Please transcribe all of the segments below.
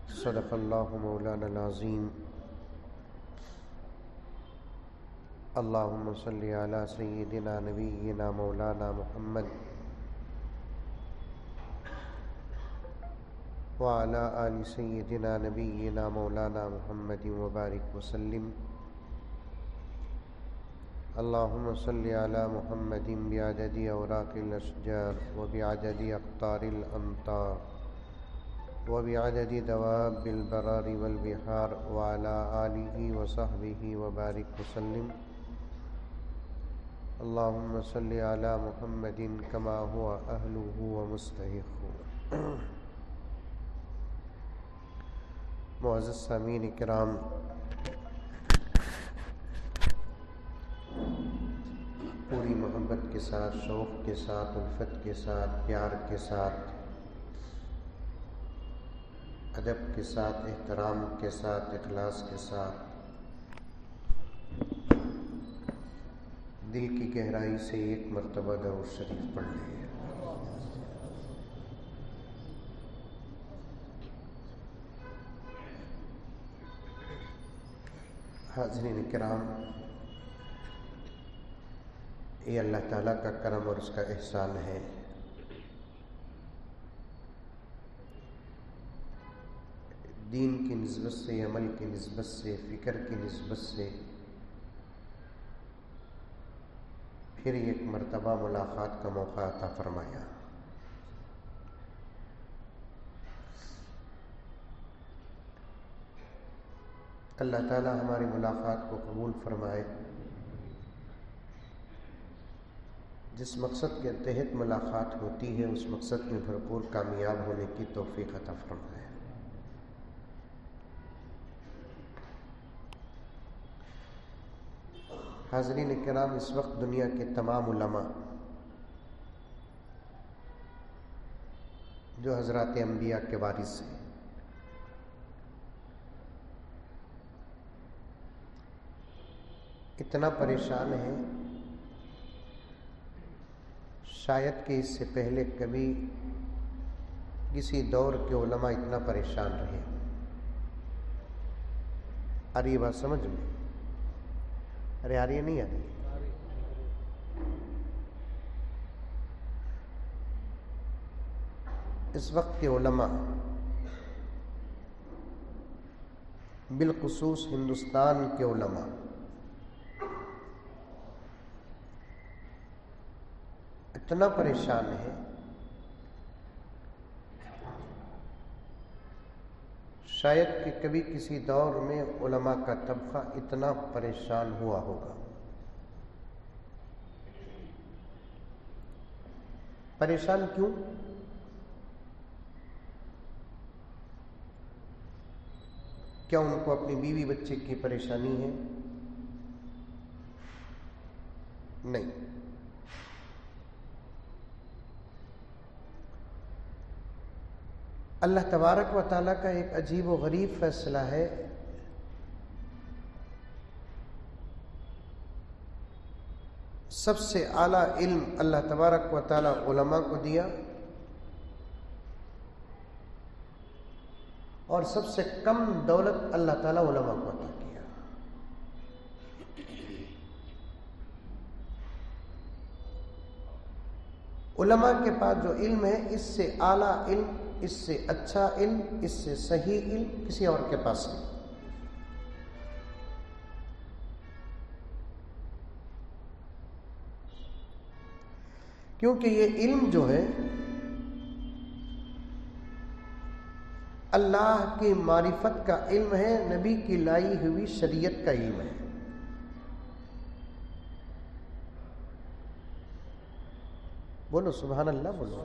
صدق اللہ مولانا العظیم۔ اللہم صلی علی سیدنا نبینا مولانا محمد وعلی آل سیدنا نبینا مولانا محمد وبارک وسلم۔ اللہم صلی علی محمد بعدد اوراق الاشجار وبعدد اقطار الامطار وبعدد دواب البرار والبحار وعلى آلہ وصحبہ وبارک وسلم۔ اللہم صلی علی محمد کما هو اہلہ ومستحق۔ معزز سامعین کرام، پوری محبت کے ساتھ، شوق کے ساتھ، الفت کے ساتھ، پیار کے ساتھ، ادب کے ساتھ، احترام کے ساتھ، اخلاص کے ساتھ، دل کی گہرائی سے ایک مرتبہ درود شریف پڑھ لیے۔ حاضرین کرام، یہ اللہ تعالیٰ کا کرم اور اس کا احسان ہے دین کی نسبت سے، عمل کی نسبت سے، فکر کی نسبت سے پھر ایک مرتبہ ملاقات کا موقع عطا فرمایا۔ اللہ تعالی ہماری ملاقات کو قبول فرمائے۔ جس مقصد کے تحت ملاقات ہوتی ہے اس مقصد میں بھرپور کامیاب ہونے کی توفیق عطا فرمائے۔ حاضرین کرام، اس وقت دنیا کے تمام علماء جو حضرات انبیاء کے وارث ہیں، اتنا پریشان ہیں شاید کہ اس سے پہلے کبھی کسی دور کے علماء اتنا پریشان رہے۔ آ رہی بات سمجھ میں؟ ارے آ رہی ہے نہیں آ رہی؟ اس وقت کے علماء بالخصوص ہندوستان کے علماء اتنا پریشان ہے شاید کہ کبھی کسی دور میں علماء کا طبقہ اتنا پریشان ہوا ہوگا۔ پریشان کیوں؟ کیا ان کو اپنی بیوی بچے کی پریشانی ہے؟ نہیں۔ اللہ تبارک و تعالیٰ کا ایک عجیب و غریب فیصلہ ہے، سب سے اعلیٰ علم اللہ تبارک و تعالیٰ علماء کو دیا اور سب سے کم دولت اللہ تعالیٰ علماء کو عطا کیا۔ علماء کے پاس جو علم ہے، اس سے اعلیٰ علم، اس سے اچھا علم، اس سے صحیح علم کسی اور کے پاس نہیں۔ کیونکہ یہ علم جو ہے اللہ کی معرفت کا علم ہے، نبی کی لائی ہوئی شریعت کا علم ہے۔ بولو سبحان اللہ، بولو۔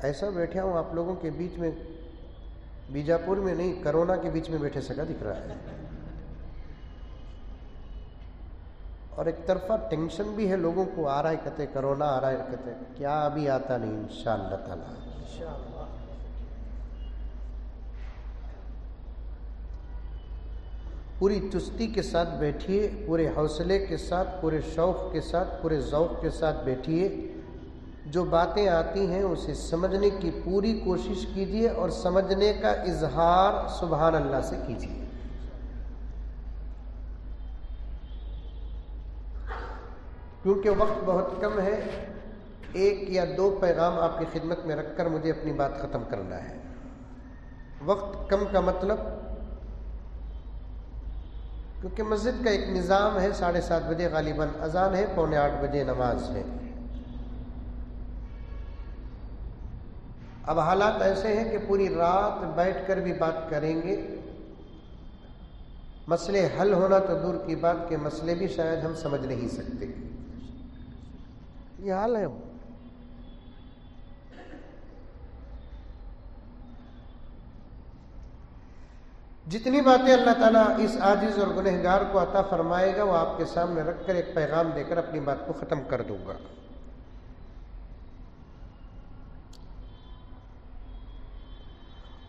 ایسا بیٹھا ہوں آپ لوگوں کے بیچ میں، بیجاپور میں نہیں، کرونا کے بیچ میں بیٹھے سکا دکھ رہا ہے، اور ایک طرفہ ٹینشن بھی ہے لوگوں کو، آ رہا ہے کہتے کرونا آ رہا ہے، کہتے کیا ابھی آتا نہیں، انشاءاللہ تعالی۔ پوری چستی کے ساتھ بیٹھیے، پورے حوصلے کے ساتھ، پورے شوق کے ساتھ، پورے ذوق کے ساتھ بیٹھیے، جو باتیں آتی ہیں اسے سمجھنے کی پوری کوشش کیجیے اور سمجھنے کا اظہار سبحان اللہ سے کیجیے. کیونکہ وقت بہت کم ہے، 1 یا 2 پیغام آپ کی خدمت میں رکھ کر مجھے اپنی بات ختم کرنا ہے. وقت کم کا مطلب، کیونکہ مسجد کا ایک نظام ہے، 7:30 بجے غالباً اذان ہے، 7:45 بجے نماز ہے. اب حالات ایسے ہیں کہ پوری رات بیٹھ کر بھی بات کریں گے، مسئلے حل ہونا تو دور کی بات کہ مسئلے بھی شاید ہم سمجھ نہیں سکتے. یہ حال ہے. جتنی باتیں اللہ تعالیٰ اس عاجز اور گنہگار کو عطا فرمائے گا وہ آپ کے سامنے رکھ کر ایک پیغام دے کر اپنی بات کو ختم کر دوں گا.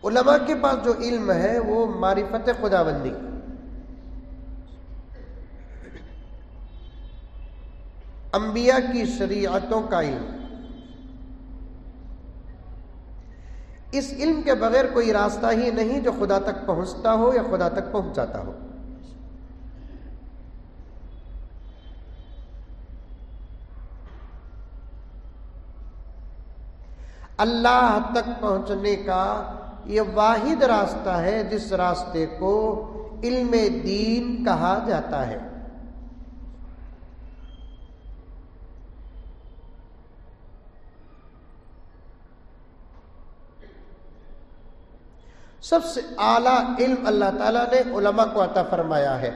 علماء کے پاس جو علم ہے وہ معرفت خداوندی، انبیاء کی شریعتوں کا علم. اس علم کے بغیر کوئی راستہ ہی نہیں جو خدا تک پہنچتا ہو یا خدا تک پہنچاتا ہو. اللہ تک پہنچنے کا یہ واحد راستہ ہے جس راستے کو علم دین کہا جاتا ہے. سب سے اعلیٰ علم اللہ تعالیٰ نے علماء کو عطا فرمایا ہے.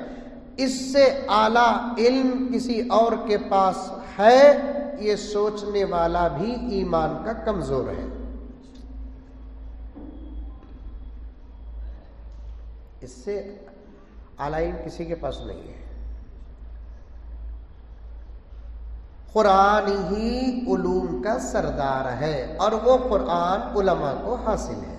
اس سے اعلیٰ علم کسی اور کے پاس ہے یہ سوچنے والا بھی ایمان کا کمزور ہے. اس سے اعلیٰ علم کسی کے پاس نہیں ہے. قرآن ہی علوم کا سردار ہے اور وہ قرآن علماء کو حاصل ہے.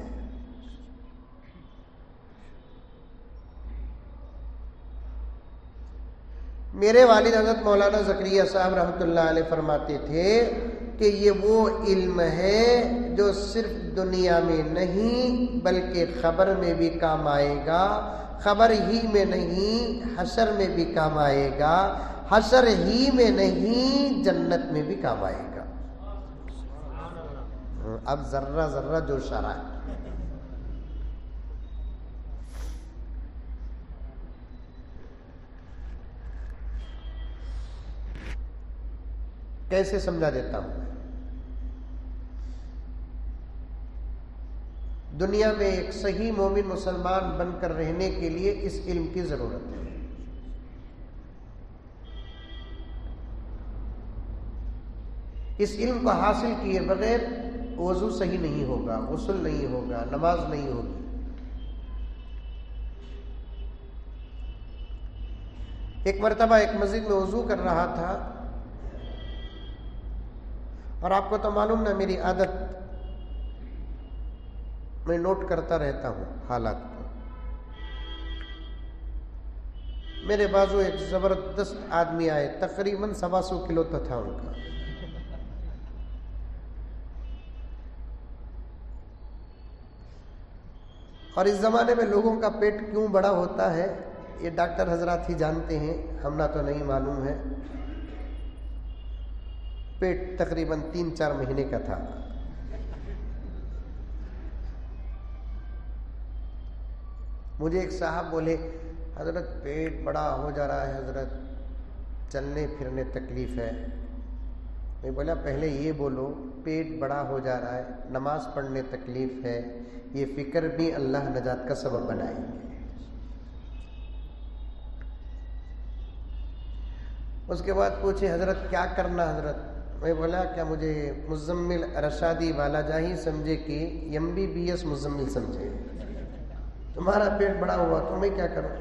میرے والد حضرت مولانا زکریا صاحب رحمۃ اللہ علیہ فرماتے تھے کہ یہ وہ علم ہے جو صرف دنیا میں نہیں بلکہ خبر میں بھی کام آئے گا، خبر ہی میں نہیں حشر میں بھی کام آئے گا، حشر ہی میں نہیں جنت میں بھی کام آئے گا. اب ذرہ ذرہ جوش آ رہا ہے. کیسے سمجھا دیتا ہوں. دنیا میں ایک صحیح مومن مسلمان بن کر رہنے کے لیے اس علم کی ضرورت ہے. اس علم کو حاصل کیے بغیر وضو صحیح نہیں ہوگا، غسل نہیں ہوگا، نماز نہیں ہوگی. ایک مرتبہ ایک مسجد میں وضو کر رہا تھا اور آپ کو تو معلوم نہ میری عادت، میں نوٹ کرتا رہتا ہوں حالات کو. میرے بازو ایک زبردست آدمی آئے، تقریباً 125 کلو تو تھا ان کا. اور اس زمانے میں لوگوں کا پیٹ کیوں بڑا ہوتا ہے یہ ڈاکٹر حضرات ہی جانتے ہیں، ہم نہ تو نہیں معلوم ہے. پیٹ تقریباً 3-4 مہینے کا تھا. مجھے ایک صاحب بولے حضرت پیٹ بڑا ہو جا رہا ہے حضرت، چلنے پھرنے تکلیف ہے. میں بولا پہلے یہ بولو پیٹ بڑا ہو جا رہا ہے، نماز پڑھنے تکلیف ہے، یہ فکر بھی اللہ نجات کا سبب بنائے گے. اس کے بعد پوچھے حضرت کیا کرنا حضرت. میں بولا کیا مجھے مزمل رشادی والا جاہی سمجھے کہ MBBS مزمل سمجھے. تمہارا پیٹ بڑا ہوا تو میں کیا کروں.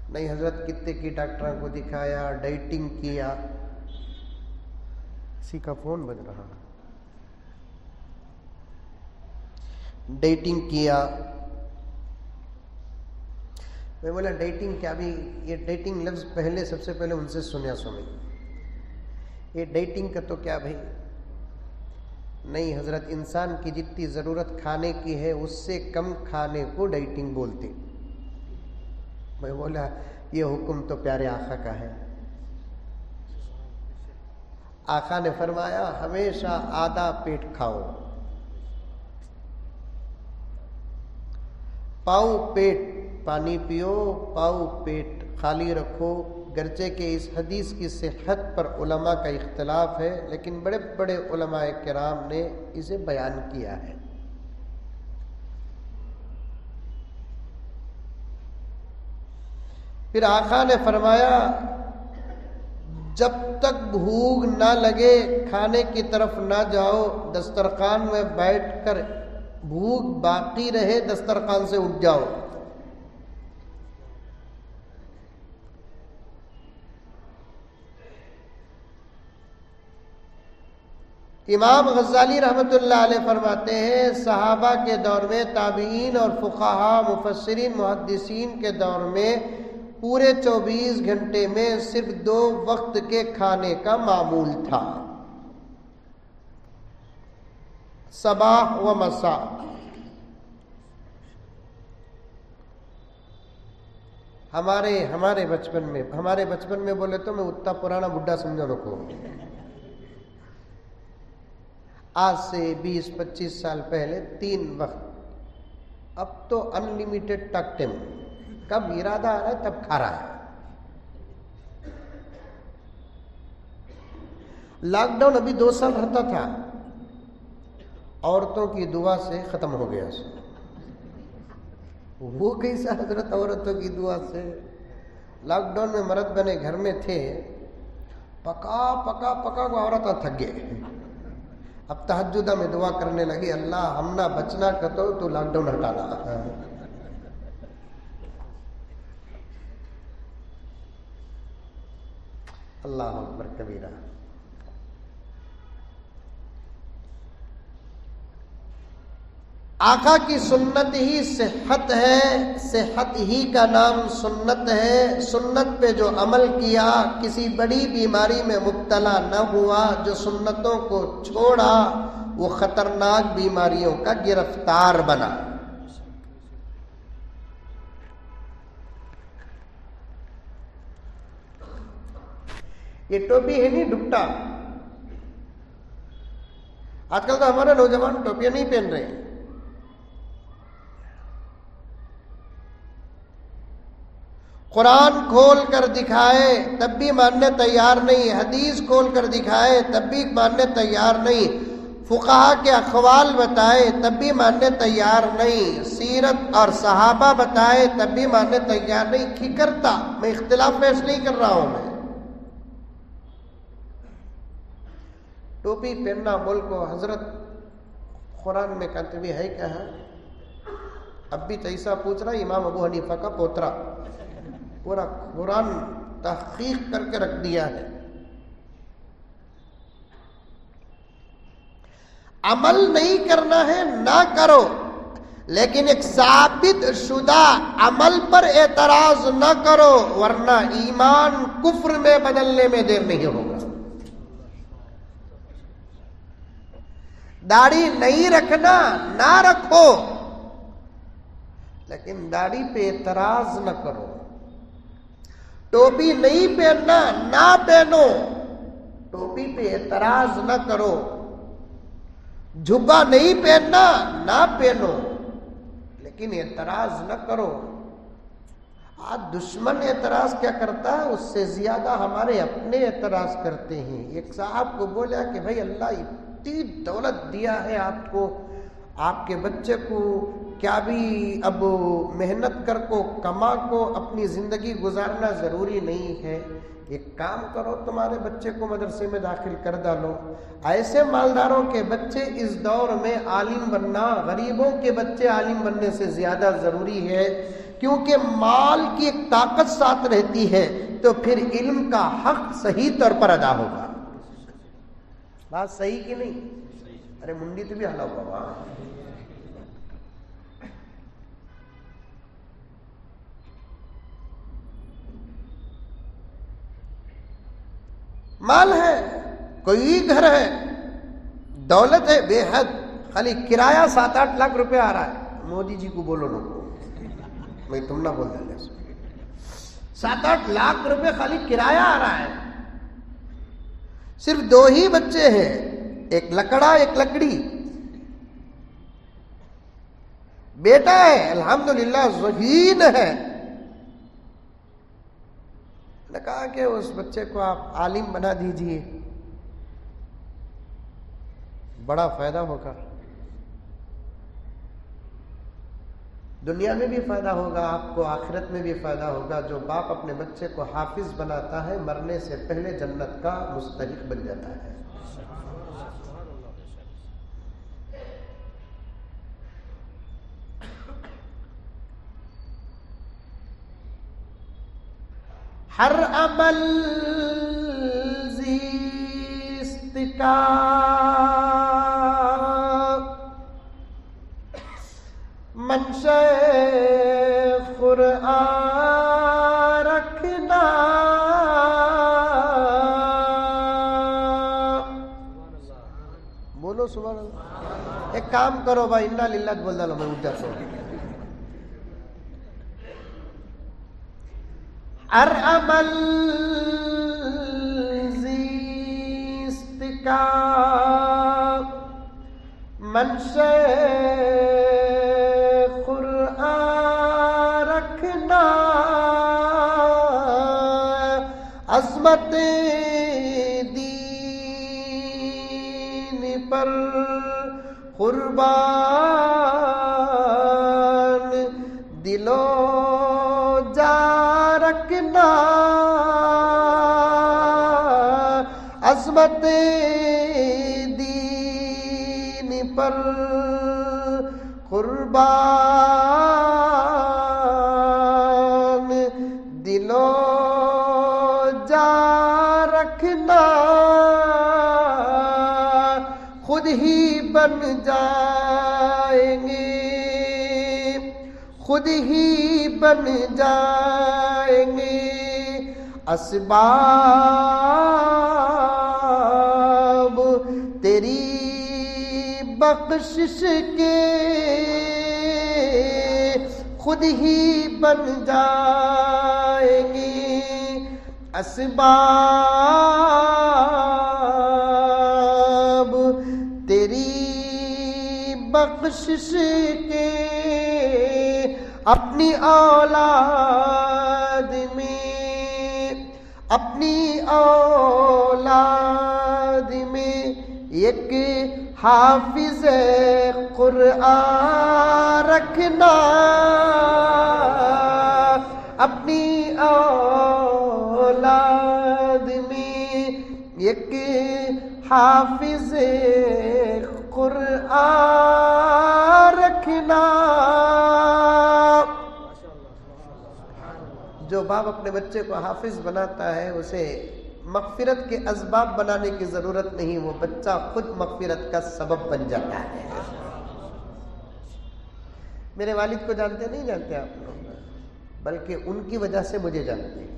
نہیں حضرت کتنے کی ڈاکٹروں کو دکھایا، ڈائٹنگ کیا. کسی کا فون بج رہا. ڈائٹنگ کیا. میں بولا ڈیٹنگ کیا؟ بھی یہ ڈیٹنگ لفظ پہلے سب سے پہلے ان سے سنیا سنی. یہ ڈیٹنگ کا تو کیا بھائی، نہیں حضرت، انسان کی جتنی ضرورت کھانے کی ہے اس سے کم کھانے کو ڈیٹنگ بولتے۔ میں بولا یہ حکم تو پیارے آقا کا ہے۔ آقا نے فرمایا ہمیشہ آدھا پیٹ کھاؤ، پاؤ پیٹ پانی پیو، پاؤ پیٹ خالی رکھو۔ گرچہ کہ اس حدیث کی صحت پر علماء کا اختلاف ہے، لیکن بڑے بڑے علماء کرام نے اسے بیان کیا ہے۔ پھر آقا نے فرمایا جب تک بھوک نہ لگے کھانے کی طرف نہ جاؤ، دسترخوان میں بیٹھ کر بھوک باقی رہے دسترخوان سے اٹھ جاؤ۔ امام غزالی رحمۃ اللہ علیہ فرماتے ہیں صحابہ کے دور میں، تابعین اور فقہاء، مفسرین، محدثین کے دور میں پورے 24 گھنٹے میں صرف 2 وقت کے کھانے کا معمول تھا، صباح و مساء۔ ہمارے بچپن میں بولے تو میں اتنا پرانا بڈھا سمجھو رکھو، آج سے 20-25 سال پہلے 3 وقت، اب تو ان لمیٹڈ ٹک ٹائم، کب ارادہ آ رہا ہے تب کھا رہا ہے۔ لاک ڈاؤن ابھی 2 سال رہتا تھا، عورتوں کی دعا سے ختم ہو گیا۔ وہ کیسا حضرت عورتوں کی دعا سے؟ لاک ڈاؤن میں مرد بنے گھر میں تھے، پکا پکا پکا کو عورتیں تھک گئے۔ اب تہجدہ میں دعا کرنے لگی، اللہ ہم نہ بچنا کتو تو لاک ڈاؤن ہٹانا۔ اللہ اکبر کبیرہ۔ آقا کی سنت ہی صحت ہے، صحت ہی کا نام سنت ہے۔ سنت پہ جو عمل کیا کسی بڑی بیماری میں مبتلا نہ ہوا، جو سنتوں کو چھوڑا وہ خطرناک بیماریوں کا گرفتار بنا۔ یہ ٹوپی ہے نہیں ڈپٹا، آج کل تو ہمارے نوجوان ٹوپیاں نہیں پہن رہے ہیں۔ قرآن کھول کر دکھائے تب بھی ماننے تیار نہیں، حدیث کھول کر دکھائے تب بھی ماننے تیار نہیں، فقہا کے اقوال بتائے تب بھی ماننے تیار نہیں، سیرت اور صحابہ بتائے تب بھی ماننے تیار نہیں۔ کی کرتا میں اختلاف پیش نہیں کر رہا ہوں، میں ٹوپی پہننا بول کو حضرت قرآن میں کہتے بھی ہے کیا ہے؟ اب بھی ایسا پوچھ رہا امام ابو حنیفہ کا پوترا، پورا قرآن تحقیق کر کے رکھ دیا ہے۔ عمل نہیں کرنا ہے نہ کرو، لیکن ایک ثابت شدہ عمل پر اعتراض نہ کرو، ورنہ ایمان کفر میں بدلنے میں دیر نہیں ہوگا۔ داڑھی نہیں رکھنا نہ رکھو، لیکن داڑھی پہ اعتراض نہ کرو۔ ٹوپی نہیں پہننا نہ پہنو، ٹوپی پہ اعتراض نہ کرو۔ جھبا نہیں پہننا نہ پہنو، لیکن اعتراض نہ کرو۔ آج دشمن اعتراض کیا کرتا ہے، اس سے زیادہ ہمارے اپنے اعتراض کرتے ہیں۔ ایک صاحب کو بولا کہ بھائی اللہ اتنی دولت دیا ہے آپ کو، آپ کے بچے کو کیا بھی اب محنت کر کو کما کو اپنی زندگی گزارنا ضروری نہیں ہے؟ ایک کام کرو، تمہارے بچے کو مدرسے میں داخل کر ڈالو۔ ایسے مالداروں کے بچے اس دور میں عالم بننا غریبوں کے بچے عالم بننے سے زیادہ ضروری ہے، کیونکہ مال کی ایک طاقت ساتھ رہتی ہے تو پھر علم کا حق صحیح طور پر ادا ہوگا۔ بات صحیح کی نہیں؟ ارے منڈی تو بھی حالا ہوا وہاں۔ مال ہے کوئی گھر ہے، دولت ہے بے حد، خالی کرایہ 7-8 لاکھ روپے آ رہا ہے. مودی جی کو بولو نا، میں تم نہ بول دیں. 7-8 لاکھ روپے خالی کرایہ آ رہا ہے. صرف 2 ہی بچے ہیں، ایک لکڑا ایک لکڑی. بیٹا ہے الحمدللہ ذہین ہے. نے کہا کہ اس بچے کو آپ عالم بنا دیجئے، بڑا فائدہ ہوگا، دنیا میں بھی فائدہ ہوگا آپ کو، آخرت میں بھی فائدہ ہوگا. جو باپ اپنے بچے کو حافظ بناتا ہے مرنے سے پہلے جنت کا مستحق بن جاتا ہے. ہر عمل زیست کا منشأ قرآن رکھنا. بولو سبحان اللہ. ایک کام کرو بھائی، انا للہ بول ڈالو، میں اٹھ جاتا ہوں. ہر عمل زیست کا منشأ قرآن رکھنا. عظمت دین پر قربان دلو جا رکھنا. عظمت دین پر قربان دلو جا رکھنا. خود ہی بن جائیں گے، خود ہی بن جائیں گے اسباب تیری بخشش کے. خود ہی بن جائیں گے اسباب تیری بخشش کے. اپنی اولاد میں، اپنی اولاد میں ایک حافظ قرآن رکھنا. اپنی اولاد میں ایک حافظ قرآن رکھنا. جو باپ اپنے بچے کو حافظ بناتا ہے اسے مغفرت کے اسباب بنانے کی ضرورت نہیں، وہ بچہ خود مغفرت کا سبب بن جاتا ہے. میرے والد کو جانتے نہیں جانتے آپ لوگ، بلکہ ان کی وجہ سے مجھے جانتے ہیں.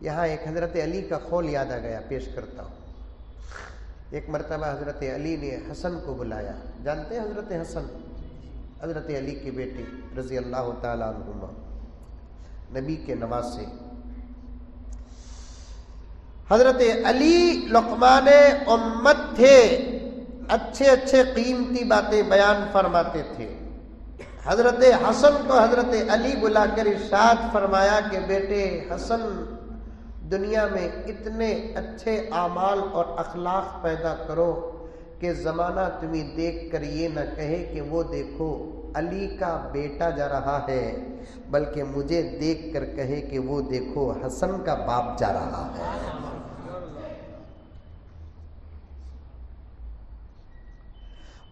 یہاں ایک حضرت علی کا قول یاد آ گیا، پیش کرتا ہوں. ایک مرتبہ حضرت علی نے حسن کو بلایا. جانتے ہیں حضرت حسن، حضرت علی کی بیٹی رضی اللہ تعالیٰ عنہما، نبی کے نواسے. حضرت علی لقمان امت تھے، اچھے اچھے قیمتی باتیں بیان فرماتے تھے. حضرت حسن کو حضرت علی بلا کر ارشاد فرمایا کہ بیٹے حسن، دنیا میں اتنے اچھے اعمال اور اخلاق پیدا کرو کہ زمانہ تمہیں دیکھ کر یہ نہ کہے کہ وہ دیکھو علی کا بیٹا جا رہا ہے، بلکہ مجھے دیکھ کر کہے کہ وہ دیکھو حسن کا باپ جا رہا ہے.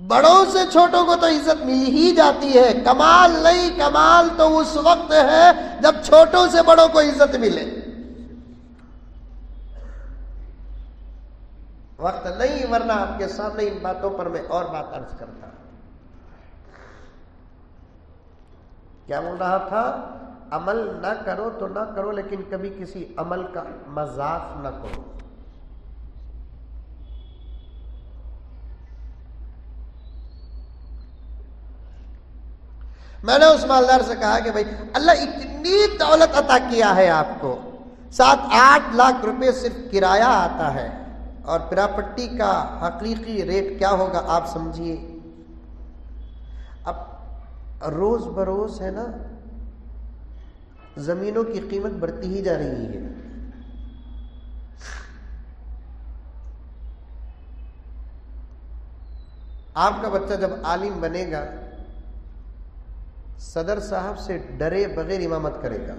بڑوں سے چھوٹوں کو تو عزت مل ہی جاتی ہے، کمال نہیں، کمال تو اس وقت ہے جب چھوٹوں سے بڑوں کو عزت ملے. وقت نہیں، ورنہ آپ کے سامنے ان باتوں پر میں اور بات عرض کرتا. کیا بول رہا تھا؟ عمل نہ کرو تو نہ کرو، لیکن کبھی کسی عمل کا مذاق نہ کرو۔ میں نے اس مالدار سے کہا کہ بھائی اللہ اتنی دولت عطا کیا ہے آپ کو، 7-8 لاکھ روپے صرف کرایہ آتا ہے، اور پراپرٹی کا حقیقی ریٹ کیا ہوگا آپ سمجھیے۔ اب روز بروز ہے نا زمینوں کی قیمت بڑھتی ہی جا رہی ہے۔ آپ کا بچہ جب عالم بنے گا صدر صاحب سے ڈرے بغیر امامت کرے گا،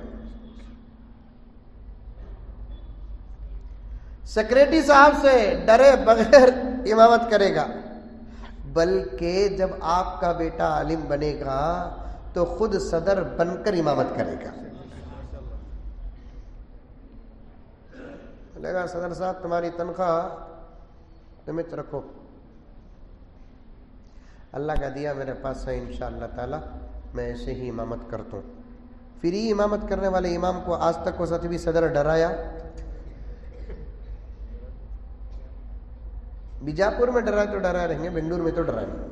سیکریٹری صاحب سے ڈرے بغیر امامت کرے گا، بلکہ جب آپ کا بیٹا عالم بنے گا تو خود صدر بن کر امامت کرے گا۔ بولے گا صدر صاحب تمہاری تنخواہ لمٹ رکھو، اللہ کا دیا میرے پاس ہے انشاءاللہ تعالی میں ایسے ہی امامت کرتا ہوں۔ فری امامت کرنے والے امام کو آج تک کو ساتھ بھی صدر ڈرایا؟ بیجاپور میں ڈرائے تو ڈرائے رہیں گے، بنڈور میں تو ڈرائے نہیں۔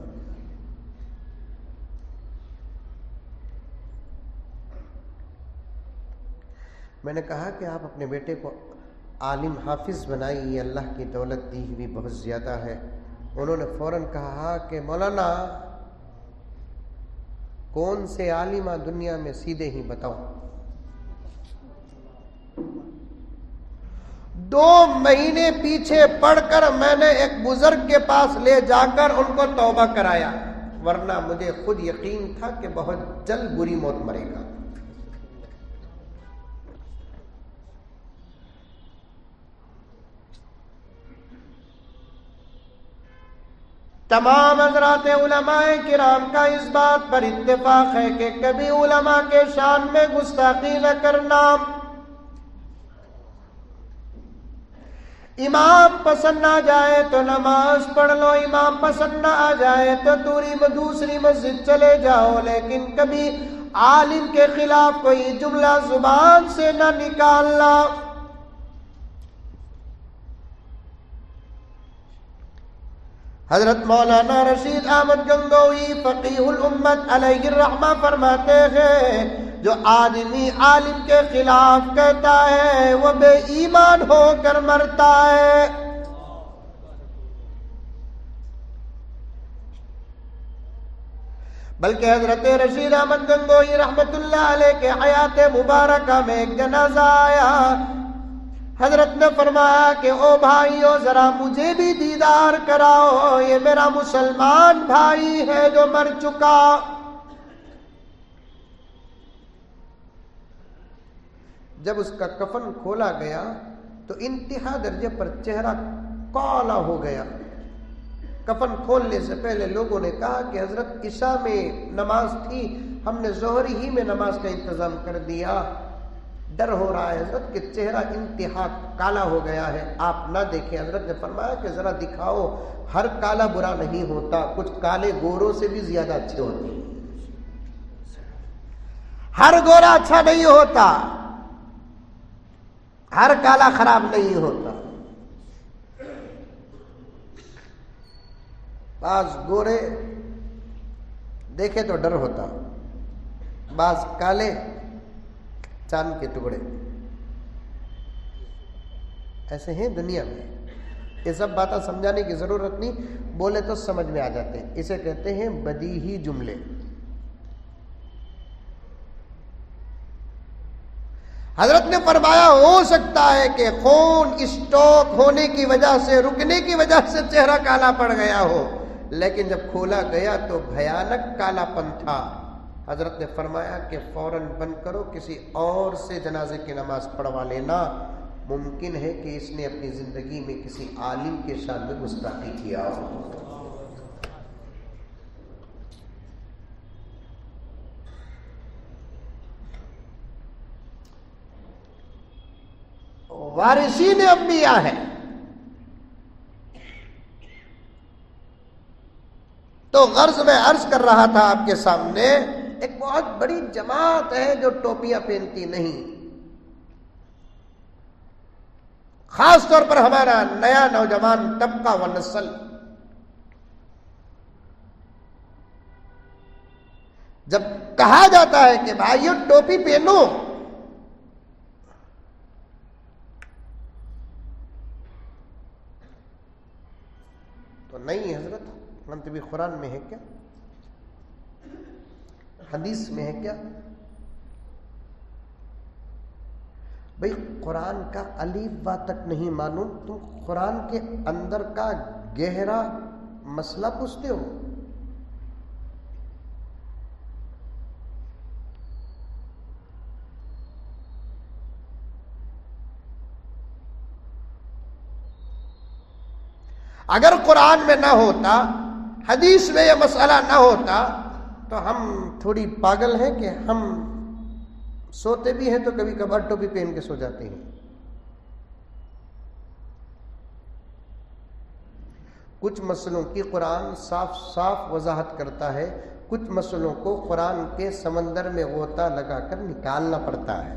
میں نے کہا کہ آپ اپنے بیٹے کو عالم حافظ بنائیے، اللہ کی دولت دی ہوئی بہت زیادہ ہے۔ انہوں نے فوراً کہا کہ مولانا کون سے عالم دنیا میں سیدھے ہی بتاؤں۔ 2 مہینے پیچھے پڑھ کر میں نے ایک بزرگ کے پاس لے جا کر ان کو توبہ کرایا، ورنہ مجھے خود یقین تھا کہ بہت جلد بری موت مرے گا۔ تمام حضرات علماء کرام کا اس بات پر اتفاق ہے کہ کبھی علماء کے شان میں گستاخی نہ کرنا۔ امام پسند نہ جائے تو نماز پڑھ لو، امام پسند نہ آ جائے تو دوسری مسجد چلے جاؤ، لیکن کبھی عالم کے خلاف کوئی جملہ زبان سے نہ نکالنا۔ حضرت مولانا رشید احمد گنگوئی فقیہ الامت علیہ الرحمہ فرماتے ہیں جو آدمی عالم کے خلاف کہتا ہے وہ بے ایمان ہو کر مرتا ہے۔ بلکہ حضرت رشید احمد گنگوئی رحمت اللہ علیہ کے حیات مبارکہ میں ایک جنازہ آیا، حضرت نے فرمایا کہ او بھائیو ذرا مجھے بھی دیدار کراؤ، یہ میرا مسلمان بھائی ہے جو مر چکا۔ جب اس کا کفن کھولا گیا تو انتہا درجے پر چہرہ کالا ہو گیا۔ کفن کھولنے سے پہلے لوگوں نے کہا کہ حضرت عشاء میں نماز تھی، ہم نے ظہر ہی میں نماز کا انتظام کر دیا، ڈر ہو رہا ہے حضرت کہ چہرہ انتہا کالا ہو گیا ہے، آپ نہ دیکھیں۔ حضرت نے فرمایا کہ ذرا دکھاؤ، ہر کالا برا نہیں ہوتا، کچھ کالے گوروں سے بھی زیادہ اچھے ہوتے ہیں، ہر گورا اچھا نہیں ہوتا، ہر کالا خراب نہیں ہوتا۔ بعض گورے دیکھے تو ڈر ہوتا، بعض کالے چاند کے ٹکڑے، ایسے ہیں دنیا میں۔ یہ سب باتیں سمجھانے کی ضرورت نہیں، بولے تو سمجھ میں آ جاتے ہیں، اسے کہتے ہیں بدیہی جملے۔ حضرت نے فرمایا ہو سکتا ہے کہ خون اسٹاک ہونے کی وجہ سے، رکنے کی وجہ سے چہرہ کالا پڑ گیا ہو، لیکن جب کھولا گیا تو بھیانک کالا پن تھا۔ حضرت نے فرمایا کہ فوراً بند کرو، کسی اور سے جنازے کی نماز پڑھوا لینا، ممکن ہے کہ اس نے اپنی زندگی میں کسی عالم کے شان میں گستاخی کیا ہو۔ وارثین انبیاء ہے تو غرض میں عرض کر رہا تھا آپ کے سامنے، ایک بہت بڑی جماعت ہے جو ٹوپیاں پہنتی نہیں. خاص طور پر ہمارا نیا نوجوان طبقہ و نسل جب کہا جاتا ہے کہ بھائیو ٹوپی پہنو تو نہیں حضرت انت بھی قرآن میں ہے کیا، حدیث میں ہے کیا؟ بھئی قرآن کا الف با تک نہیں معلوم، تم قرآن کے اندر کا گہرا مسئلہ پوچھتے ہو. اگر قرآن میں نہ ہوتا، حدیث میں یہ مسئلہ نہ ہوتا تو ہم تھوڑی پاگل ہیں کہ ہم سوتے بھی ہیں تو کبھی کبھار ٹوپی پہن کے سو جاتے ہیں. کچھ مسئلوں کی قرآن صاف صاف وضاحت کرتا ہے، کچھ مسئلوں کو قرآن کے سمندر میں غوطہ لگا کر نکالنا پڑتا ہے.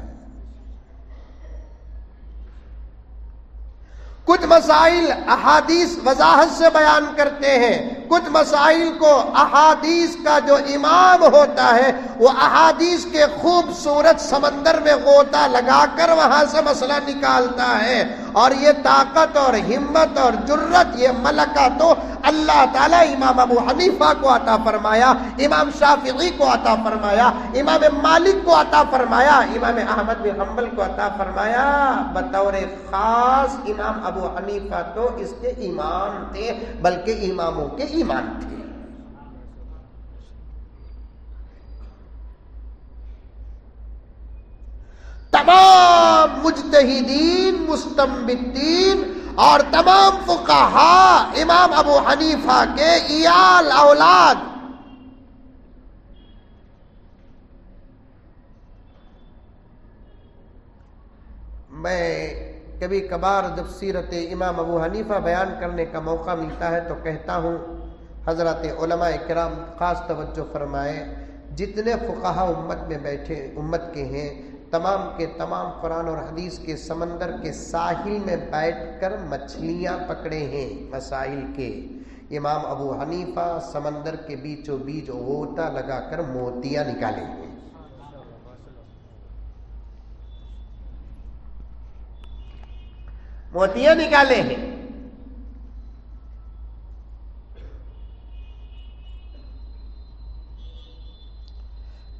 کچھ مسائل احادیث وضاحت سے بیان کرتے ہیں، کچھ مسائل کو احادیث کا جو امام ہوتا ہے وہ احادیث کے خوبصورت سمندر میں غوطہ لگا کر وہاں سے مسئلہ نکالتا ہے. اور یہ طاقت اور ہمت اور جرت، یہ ملکہ تو اللہ تعالیٰ امام ابو حنیفہ کو عطا فرمایا، امام شافعی کو عطا فرمایا، امام مالک کو عطا فرمایا، امام احمد بن حنبل کو عطا فرمایا. بطور خاص امام ابو حنیفہ تو اس کے امام تھے، بلکہ اماموں کے امام تھے. تمام مجتہدین، مستنبطین اور تمام فقہا امام ابو حنیفہ کے عیال اولاد. میں کبھی کبھار جب سیرت امام ابو حنیفہ بیان کرنے کا موقع ملتا ہے تو کہتا ہوں حضرات علماء کرام خاص توجہ فرمائے، جتنے فقہا امت میں بیٹھے امت کے ہیں تمام کے تمام قرآن اور حدیث کے سمندر کے ساحل میں بیٹھ کر مچھلیاں پکڑے ہیں مسائل کے. امام ابو حنیفہ سمندر کے بیچوں بیچ غوطہ لگا کر موتیاں نکالے ہیں. موتیاں نکالے ہیں.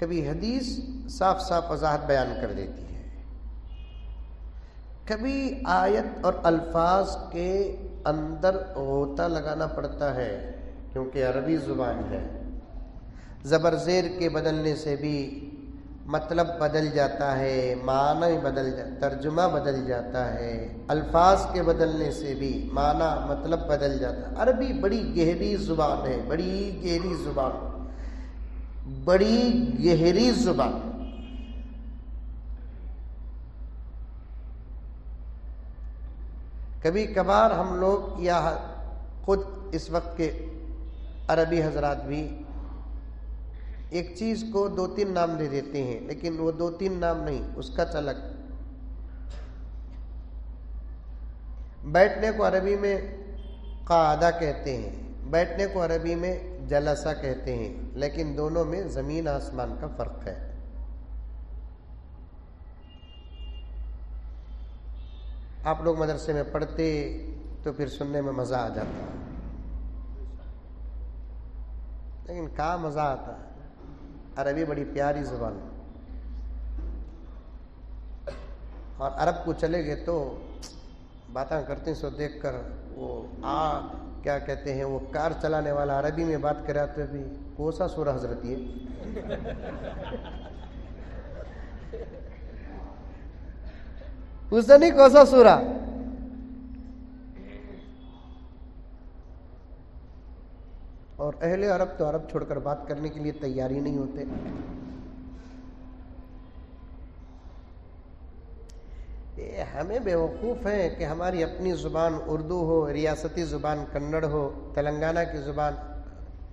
کبھی حدیث صاف صاف وضاحت بیان کر دیتی ہے، کبھی آیت اور الفاظ کے اندر غوطہ لگانا پڑتا ہے کیونکہ عربی زبان ہے. زبر زیر کے بدلنے سے بھی مطلب بدل جاتا ہے، معنی بدل جاتا، ترجمہ بدل جاتا ہے. الفاظ کے بدلنے سے بھی معنی مطلب بدل جاتا ہے. عربی بڑی گہری زبان ہے، بڑی گہری زبان، بڑی گہری زبان. کبھی کبھار ہم لوگ یا خود اس وقت کے عربی حضرات بھی ایک چیز کو 2-3 نام دے دیتے ہیں، لیکن وہ 2-3 نام نہیں، اس کا چلک. بیٹھنے کو عربی میں قعدہ کہتے ہیں، بیٹھنے کو عربی میں جلسہ کہتے ہیں، لیکن دونوں میں زمین آسمان کا فرق ہے. آپ لوگ مدرسے میں پڑھتے تو پھر سننے میں مزہ آ جاتا، لیکن کہاں مزہ آتا. عربی بڑی پیاری زبان اور عرب کو چلے گئے تو باتیں کرتے ہیں سو دیکھ کر وہ کیا کہتے ہیں، وہ کار چلانے والا عربی میں بات کرا تو بھی کوسا سورہ حضرت یہ اس نہیں کوسا سورہ. اور اہل عرب تو عرب چھوڑ کر بات کرنے کے لیے تیار ہی نہیں ہوتے. ہمیں بیوقوف ہیں کہ ہماری اپنی زبان اردو ہو، ریاستی زبان کنڑ ہو، تلنگانہ کی زبان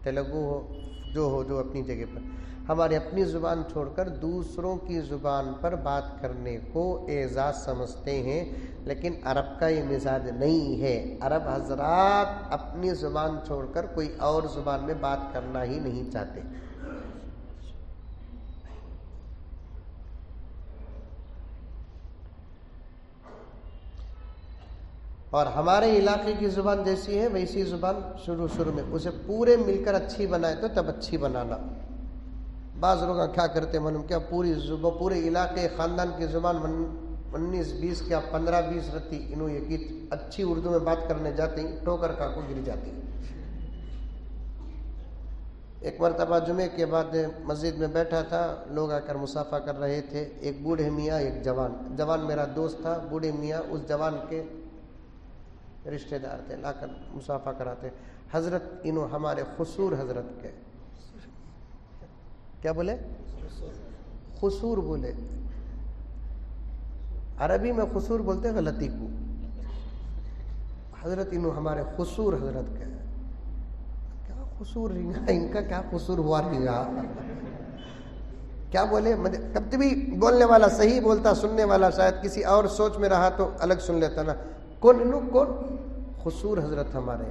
تیلگو ہو، جو ہو جو اپنی جگہ پر. ہماری اپنی زبان چھوڑ کر دوسروں کی زبان پر بات کرنے کو اعزاز سمجھتے ہیں، لیکن عرب کا یہ مزاج نہیں ہے. عرب حضرات اپنی زبان چھوڑ کر کوئی اور زبان میں بات کرنا ہی نہیں چاہتے. اور ہمارے علاقے کی زبان جیسی ہے ویسی زبان شروع میں اسے پورے مل کر اچھی بنائے تو تب اچھی بنانا. بعض لوگ کیا کرتے معلوم کیا، پورے علاقے خاندان کی زبان 19-20 کیا 15-20 رہتی، انہوں یہ کہ اچھی اردو میں بات کرنے جاتے ہیں ٹوکر کا کو گر جاتی. ایک مرتبہ جمعے کے بعد مسجد میں بیٹھا تھا، لوگ آ کر مصافحہ کر رہے تھے. ایک بوڑھے میاں ایک جوان میرا دوست تھا. بوڑھے میاں اس جوان کے رشتہ دار تھے، لا کر مصافحہ کراتے. حضرت انہوں ہمارے خسور حضرت کے کیا بولے، خسور بولے. عربی میں خسور بولتے غلطی کو. حضرت انہوں ہمارے خسور حضرت کے. کیا خسور رنگا، ان کا کیا خسور ہوا رنگا، کیا بولے. کبھی بولنے والا صحیح بولتا، سننے والا شاید کسی اور سوچ میں رہا تو الگ سن لیتا نا. کون خسور حضرت ہمارے.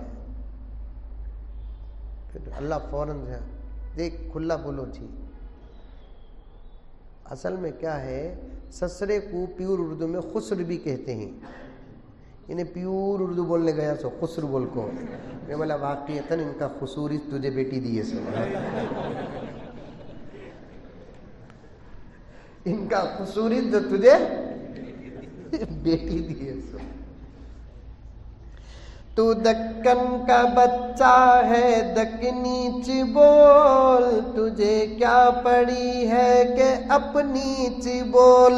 پھر اللہ فوراً دیکھ کھلا بولو جی. اصل میں کیا ہے، سسرے کو پیور اردو میں خسر بھی کہتے ہیں. انہیں پیور اردو بولنے گیا سو خسر بول کو. میں بولا واقعیتاً ان کا خسوری تجھے بیٹی دیے سو، ان کا خسوری جو تجھے بیٹی دیے سو. تو دکن کا بچہ ہے دکنی چ بول، تجھے کیا پڑی ہے کہ اپنی چ بول.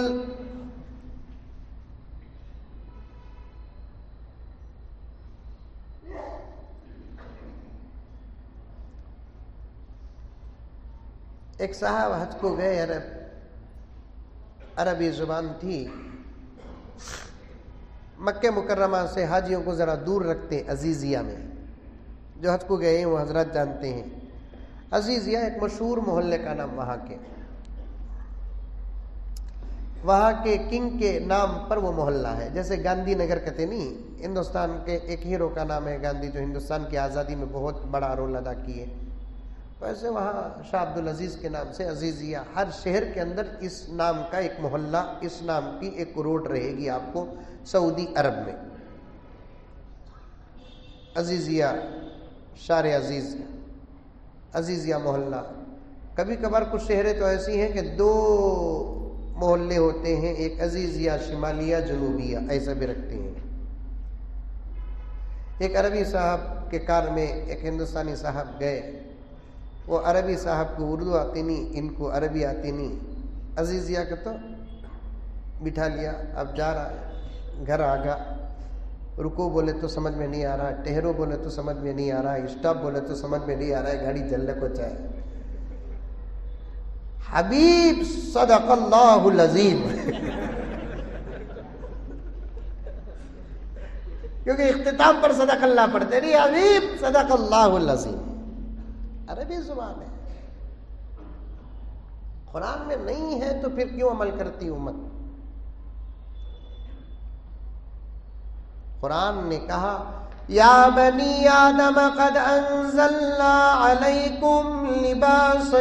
ایک صاحب حج کو گئے، عربی زبان تھی. مکہ مکرمہ سے حاجیوں کو ذرا دور رکھتے ہیں عزیزیہ میں. جو حج کو گئے ہیں وہ حضرات جانتے ہیں. عزیزیہ ایک مشہور محلے کا نام، وہاں کے کنگ کے نام پر وہ محلہ ہے. جیسے گاندھی نگر کہتے نہیں، ہندوستان کے ایک ہیرو کا نام ہے گاندھی، جو ہندوستان کی آزادی میں بہت بڑا رول ادا کیے. ویسے وہاں شاہ عبد العزیز کے نام سے عزیزیہ. ہر شہر کے اندر اس نام کا ایک محلہ، اس نام کی ایک روڈ رہے گی آپ کو سعودی عرب میں. عزیزیہ، شار عزیز، عزیزیہ محلہ. کبھی کبھار کچھ شہریں تو ایسی ہیں کہ 2 محلے ہوتے ہیں، ایک عزیزیہ شمالیہ جنوبیہ، ایسا بھی رکھتے ہیں. ایک عربی صاحب کے کار میں ایک ہندوستانی صاحب گئے. وہ عربی صاحب کو اردو آتی نہیں، ان کو عربی آتی نہیں. عزیزیہ کا تو بٹھا لیا. اب جا رہا ہے، گھر آگا. رکو بولے تو سمجھ میں نہیں آ رہا، ٹہرو بولے تو سمجھ میں نہیں آ رہا، اسٹاپ بولے تو سمجھ میں نہیں آ رہا ہے. گاڑی چلنے کو چاہے. حبیب صدق اللہ العظیم. کیونکہ اختتام پر صدق اللہ پڑھتے نہیں، حبیب صدق اللہ العظیم. عربی زبان ہے، قرآن میں نہیں ہے تو پھر کیوں عمل کرتی امت. قرآن نے کہا یا بنی آدم قد انزلنا علیکم لباسا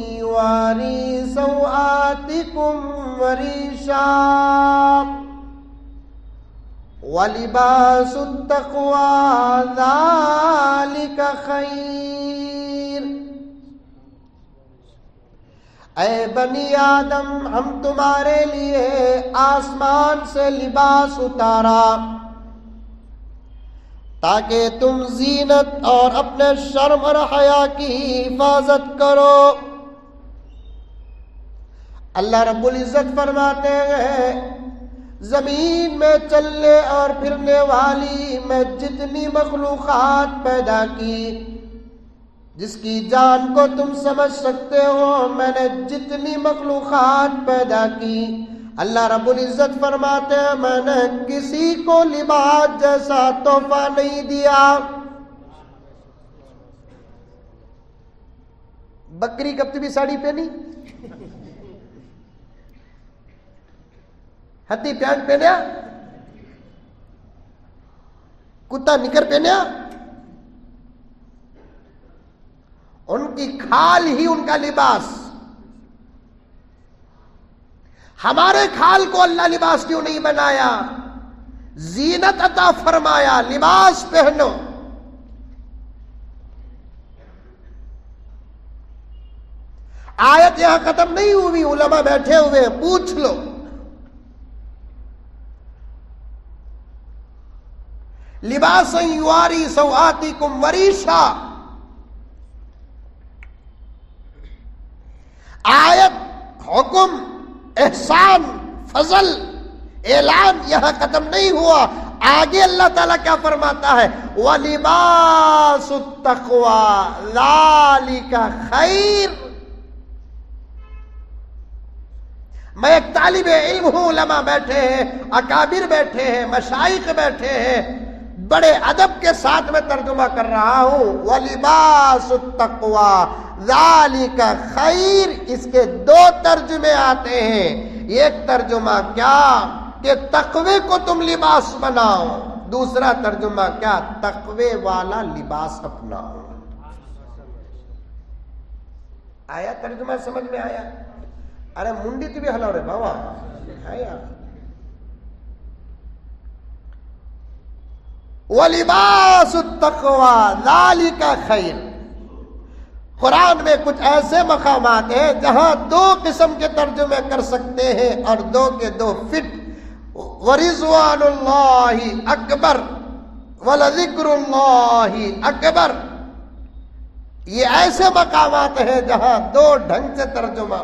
یواری سوآتکم وریشا وَلِبَاسُ التَّقْوَى ذَلِكَ خَيْرٌ. اے بنی آدم، ہم تمہارے لیے آسمان سے لباس اتارا تاکہ تم زینت اور اپنے شرم اور حیا کی حفاظت کرو. اللہ رب العزت فرماتے ہیں زمین میں چلنے اور پھرنے والی میں جتنی مخلوقات پیدا کی، جس کی جان کو تم سمجھ سکتے ہو، میں نے جتنی مخلوقات پیدا کی، اللہ رب العزت فرماتے ہیں میں نے کسی کو لباس جیسا تحفہ نہیں دیا. بکری کب بھی ساڑی پہنی, ہتھی پینٹ پہنیا, کتا نکر پہنیا. ان کی کھال ہی ان کا لباس. ہمارے کھال کو اللہ لباس کیوں نہیں بنایا؟ زینت عطا فرمایا, لباس پہنو. آیت یہاں ختم نہیں ہوئی, علماء بیٹھے ہوئے ہیں, پوچھ لو. لباس یواری سوآتکم وریشا. آیت, حکم, احسان, فضل, اعلان یہاں ختم نہیں ہوا. آگے اللہ تعالیٰ کیا فرماتا ہے؟ وَلِبَاسُ التَّقْوَى ذَلِكَ خَيْرٌ. میں ایک طالب علم ہوں, علماء بیٹھے ہیں, اکابر بیٹھے ہیں, مشائخ بیٹھے ہیں, بڑے ادب کے ساتھ میں ترجمہ کر رہا ہوں. وَلِبَاسُ التَّقْوَى ذَلِكَ خَيْرٌ. اس کے دو ترجمے آتے ہیں. ایک ترجمہ کیا کہ تقوی کو تم لباس بناؤ, دوسرا ترجمہ کیا, تقوی والا لباس اپناؤ. آیا ترجمہ سمجھ میں آیا؟ ارے منڈی تو بھی ہلاو رہے بابا آیا. وَلِبَاسُ التَّقْوَى ذَلِكَ خَيْرٌ. قرآن میں کچھ ایسے مقامات ہیں جہاں دو قسم کے ترجمے کر سکتے ہیں اور دو کے دو فٹ. وَرِضْوَانُ اللَّهِ اکبر وَلَذِكْرُ اللَّهِ اکبر. یہ ایسے مقامات ہیں جہاں دو ڈھنگ سے ترجمہ.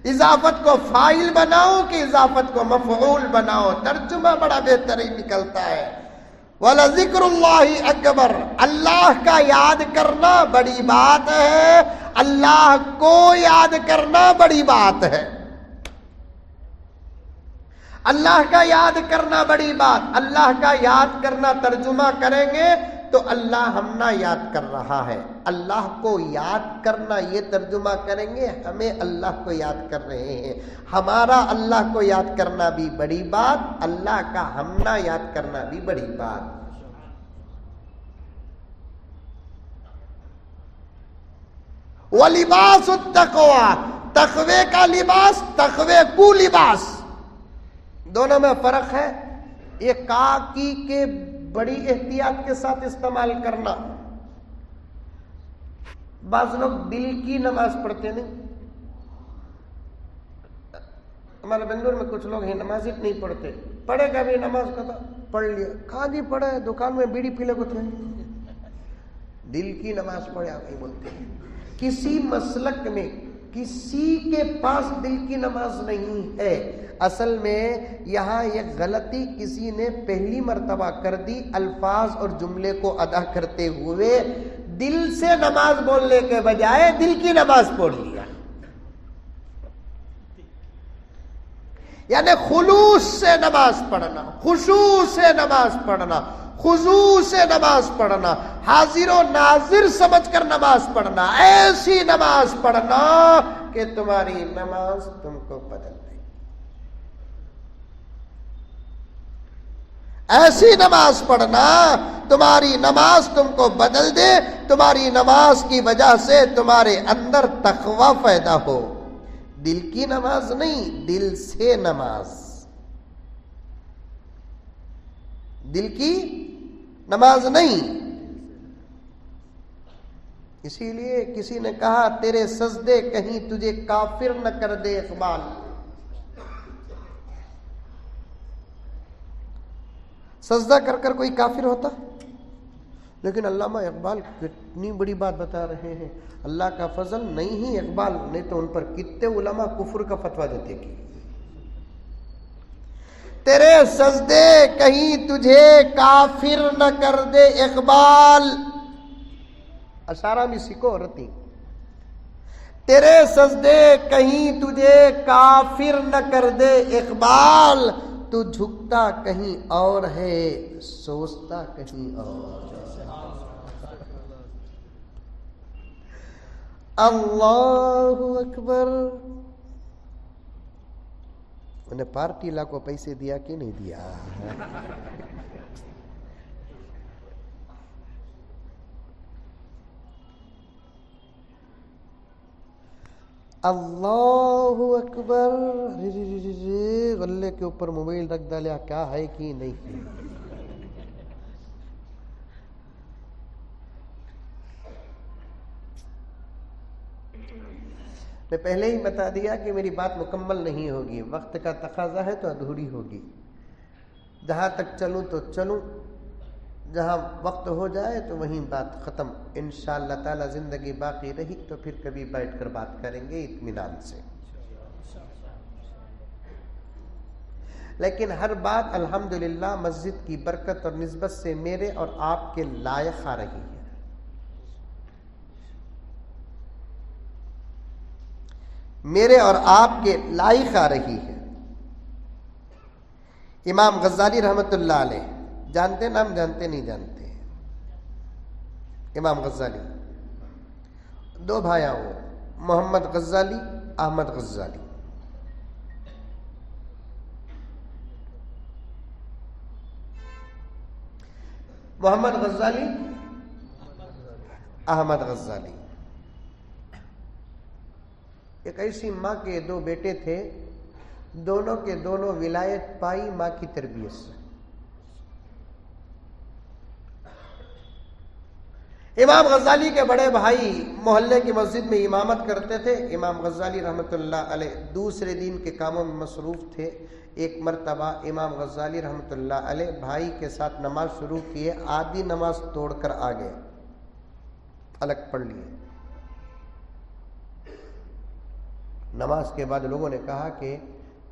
اضافت کو فاعل بناؤ کہ اضافت کو مفعول بناؤ, ترجمہ بڑا بہترین نکلتا ہے. وَلَذِكْرُ اللَّهِ اکبر. اللہ کا یاد کرنا بڑی بات ہے, اللہ کو یاد کرنا بڑی بات ہے. اللہ کا یاد کرنا بڑی بات. اللہ کا یاد کرنا ترجمہ کریں گے تو اللہ ہمنا یاد کر رہا ہے. اللہ کو یاد کرنا یہ ترجمہ کریں گے, ہمیں اللہ کو یاد کر رہے ہیں. ہمارا اللہ کو یاد کرنا بھی بڑی بات, اللہ کا ہمنا یاد کرنا بھی بڑی بات. وَلِبَاسُ التَّقْوَى. تقوی کا لباس, تقوی کو لباس, دونوں میں فرق ہے. یہ کاکی کے بڑی احتیاط کے ساتھ استعمال کرنا. بعض لوگ دل کی نماز پڑھتے نہیں. ہمارے بنگلور میں کچھ لوگ ہیں نماز نہیں پڑھتے. پڑھے گا بھی نماز کا تھا, پڑھ لیا, کہاں جی پڑھا ہے, دکان میں بیڑی پی لے کو دل کی نماز پڑھے آپ نہیں بولتے. کسی مسلک میں کسی کے پاس دل کی نماز نہیں ہے. اصل میں یہاں ایک غلطی کسی نے پہلی مرتبہ کر دی. الفاظ اور جملے کو ادا کرتے ہوئے دل سے نماز بولنے کے بجائے دل کی نماز پڑھ لیا. یعنی خلوص سے نماز پڑھنا, خشوع سے نماز پڑھنا, خضوع سے نماز پڑھنا, حاضر و ناظر سمجھ کر نماز پڑھنا, ایسی نماز پڑھنا کہ تمہاری نماز تم کو بدل دے. ایسی نماز پڑھنا تمہاری نماز تم کو بدل دے, تمہاری نماز کی وجہ سے تمہارے اندر تقوی پیدا ہو. دل کی نماز نہیں, دل سے نماز. دل کی نماز نہیں. اسی لیے کسی نے کہا تیرے سجدے کہیں تجھے کافر نہ کر دے اقبال. سجدہ کر کر کوئی کافر ہوتا؟ لیکن علامہ اقبال کتنی بڑی بات بتا رہے ہیں. اللہ کا فضل نہیں ہی اقبال, نہیں تو ان پر کتنے علماء کفر کا فتویٰ دیتے کہ تیرے سجدے کہیں تجھے کافر نہ کر دے اقبال. اشارہ میں سیکھو رتی. تیرے سجدے کہیں تجھے کافر نہ کر دے اقبال. تو جھکتا کہیں اور ہے, سوچتا کہیں اور. اللہ اکبر. انہیں پارٹی لا کو پیسے دیا کہ نہیں دیا؟ اللہ اکبر. غلے کے اوپر موبائل رکھ ڈالیا، کیا ہے کہ نہیں؟ میں پہلے ہی بتا دیا کہ میری بات مکمل نہیں ہوگی، وقت کا تقاضا ہے تو ادھوری ہوگی. جہاں تک چلوں تو چلوں، جہاں وقت ہو جائے تو وہیں بات ختم. انشاءاللہ تعالی زندگی باقی رہی تو پھر کبھی بیٹھ کر بات کریں گے اطمینان سے. لیکن ہر بات الحمدللہ مسجد کی برکت اور نسبت سے میرے اور آپ کے لائق آ رہی ہے. میرے اور آپ کے لائق آ رہی ہے. امام غزالی رحمت اللہ علیہ جانتے نام؟ جانتے نہیں جانتے؟ امام غزالی دو بھائی ہو، محمد غزالی، احمد غزالی. محمد غزالی، احمد غزالی. ایک ایسی ماں کے دو بیٹے تھے، دونوں کے دونوں ولایت پائی ماں کی تربیت سے. امام غزالی کے بڑے بھائی محلے کی مسجد میں امامت کرتے تھے. امام غزالی رحمت اللہ علیہ دوسرے دین کے کاموں میں مصروف تھے. ایک مرتبہ امام غزالی رحمت اللہ علیہ بھائی کے ساتھ نماز شروع کیے، آدھی نماز توڑ کر آ گئے، الگ پڑھ لیے. نماز کے بعد لوگوں نے کہا کہ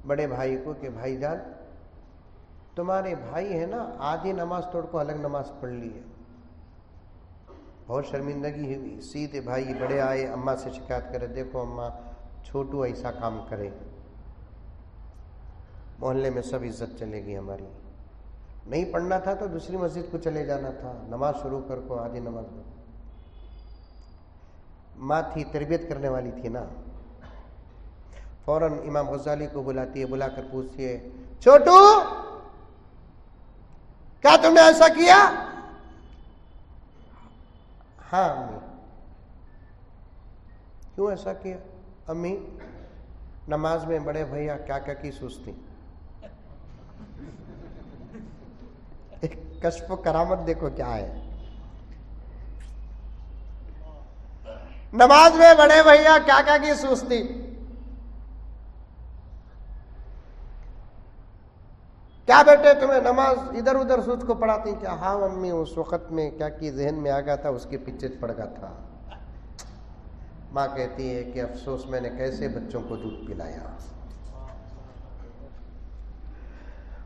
بڑے بھائی کو کہ بھائی جان تمہارے بھائی ہے نا، آدھی نماز توڑ کو الگ نماز پڑھ لی ہے. بہت شرمندگی ہوئی. سیدھے بھائی بڑے آئے، اماں سے شکایت کرے، دیکھو اماں چھوٹو ایسا کام کرے، محلے میں سب عزت چلے گی ہماری. نہیں پڑھنا تھا تو دوسری مسجد کو چلے جانا تھا، نماز شروع کر کو آدھی نماز. ماں تھی، تربیت کرنے والی تھی نا. فوراً امام غزالی کو بلاتی ہے، بلا کر پوچھتی ہے، چھوٹو کیا تم نے ایسا کیا؟ ہاں امی. کیوں ایسا کیا؟ امی نماز میں بڑے بھیا کیا کیا کی سوچتی. کشف و کرامت دیکھو کیا ہے. نماز میں بڑے بھیا کیا کیا کی سوچتی. کیا بیٹے تمہیں نماز ادھر ادھر سوچ کو پڑھاتی کیا؟ ہاں امی اس وقت میں کیا کی ذہن میں آ گیا تھا، اس کے پیچھے پڑ گیا تھا. ماں کہتی ہے کہ افسوس میں نے کیسے بچوں کو دودھ پلایا.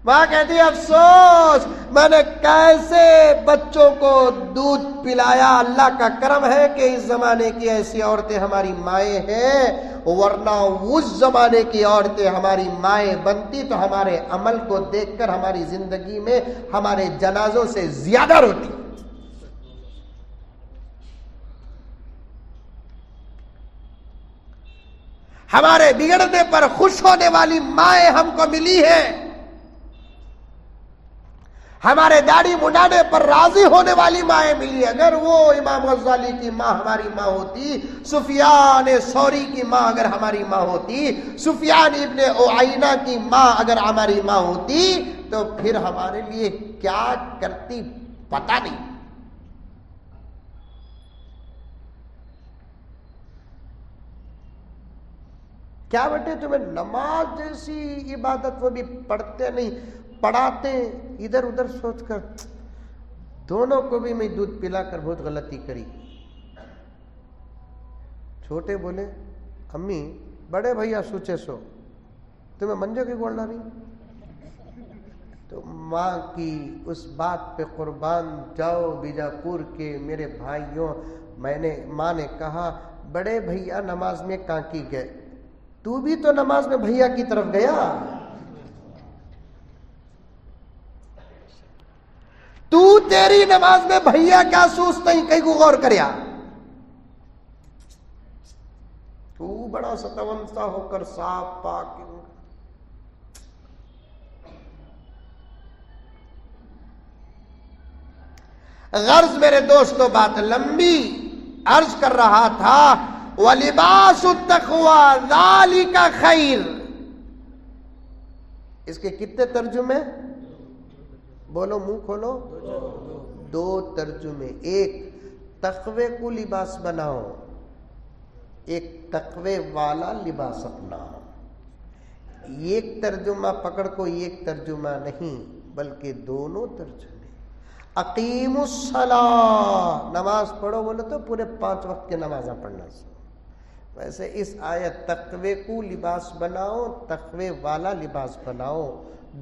ماں کہتی ہے افسوس میں نے کیسے بچوں کو دودھ پلایا. اللہ کا کرم ہے کہ اس زمانے کی ایسی عورتیں ہماری مائیں ہیں، ورنہ اس زمانے کی عورتیں ہماری مائیں بنتی تو ہمارے عمل کو دیکھ کر ہماری زندگی میں ہمارے جنازوں سے زیادہ روتی. ہمارے بگڑنے پر خوش ہونے والی مائیں ہم کو ملی ہیں، ہمارے داڑھی منڈانے پر راضی ہونے والی مائیں ملی. اگر وہ امام غزالی کی ماں ہماری ماں ہوتی، سفیان ثوری کی ماں اگر ہماری ماں ہوتی، سفیان ابن عیینہ کی ماں اگر ہماری ماں ہوتی تو پھر ہمارے لیے کیا کرتی پتہ نہیں. کیا بیٹے تمہیں نماز جیسی عبادت وہ بھی پڑھتے نہیں، پڑھاتے ادھر ادھر سوچ کر. دونوں کو بھی میں دودھ پلا کر بہت غلطی کری. چھوٹے بولے امی بڑے بھیا سوچے سو تمہیں منجے کی گولنا نہیں. تو ماں کی اس بات پہ قربان جاؤ بیجاپور کے میرے بھائیوں. ماں نے کہا بڑے بھیا نماز میں کانکی گئے، تو بھی تو نماز میں بھیا کی طرف گیا. تو تیری نماز میں بھیا کیا سوچتا ہی کہیں کو غور کریا. بڑا ستون سا ہو کر صاف پاک. غرض میرے دوستو بات لمبی، عرض کر رہا تھا وَلِبَاسُ التَّقْوَى ذَلِكَ خَيْرٌ. اس کے کتنے ترجمے؟ بولو، منہ کھولو. 2 ترجمے. ایک، تقوی کو لباس بناؤ، ایک تقوی والا لباس اپناؤ. ایک ترجمہ پکڑ کو ایک ترجمہ نہیں بلکہ دونوں ترجمے. اقیم الصلاۃ، نماز پڑھو بولو تو پورے 5 وقت کی نمازیں پڑھنا. ویسے اس آیت تقوی کو لباس بناؤ، تقوی والا لباس بناؤ،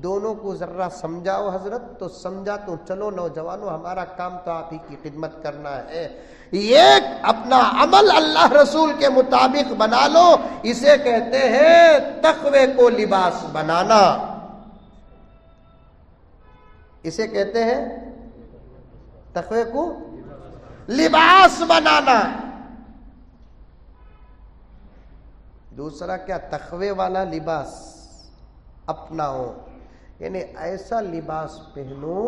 دونوں کو ذرا سمجھاؤ حضرت. تو سمجھا تو چلو نوجوانوں، ہمارا کام تو آپ ہی کی خدمت کرنا ہے. ایک اپنا عمل اللہ رسول کے مطابق بنا لو، اسے کہتے ہیں تقوی کو لباس بنانا. اسے کہتے ہیں تقوی کو لباس بنانا. دوسرا کیا؟ تقوی والا لباس اپناؤ، یعنی ایسا لباس پہنو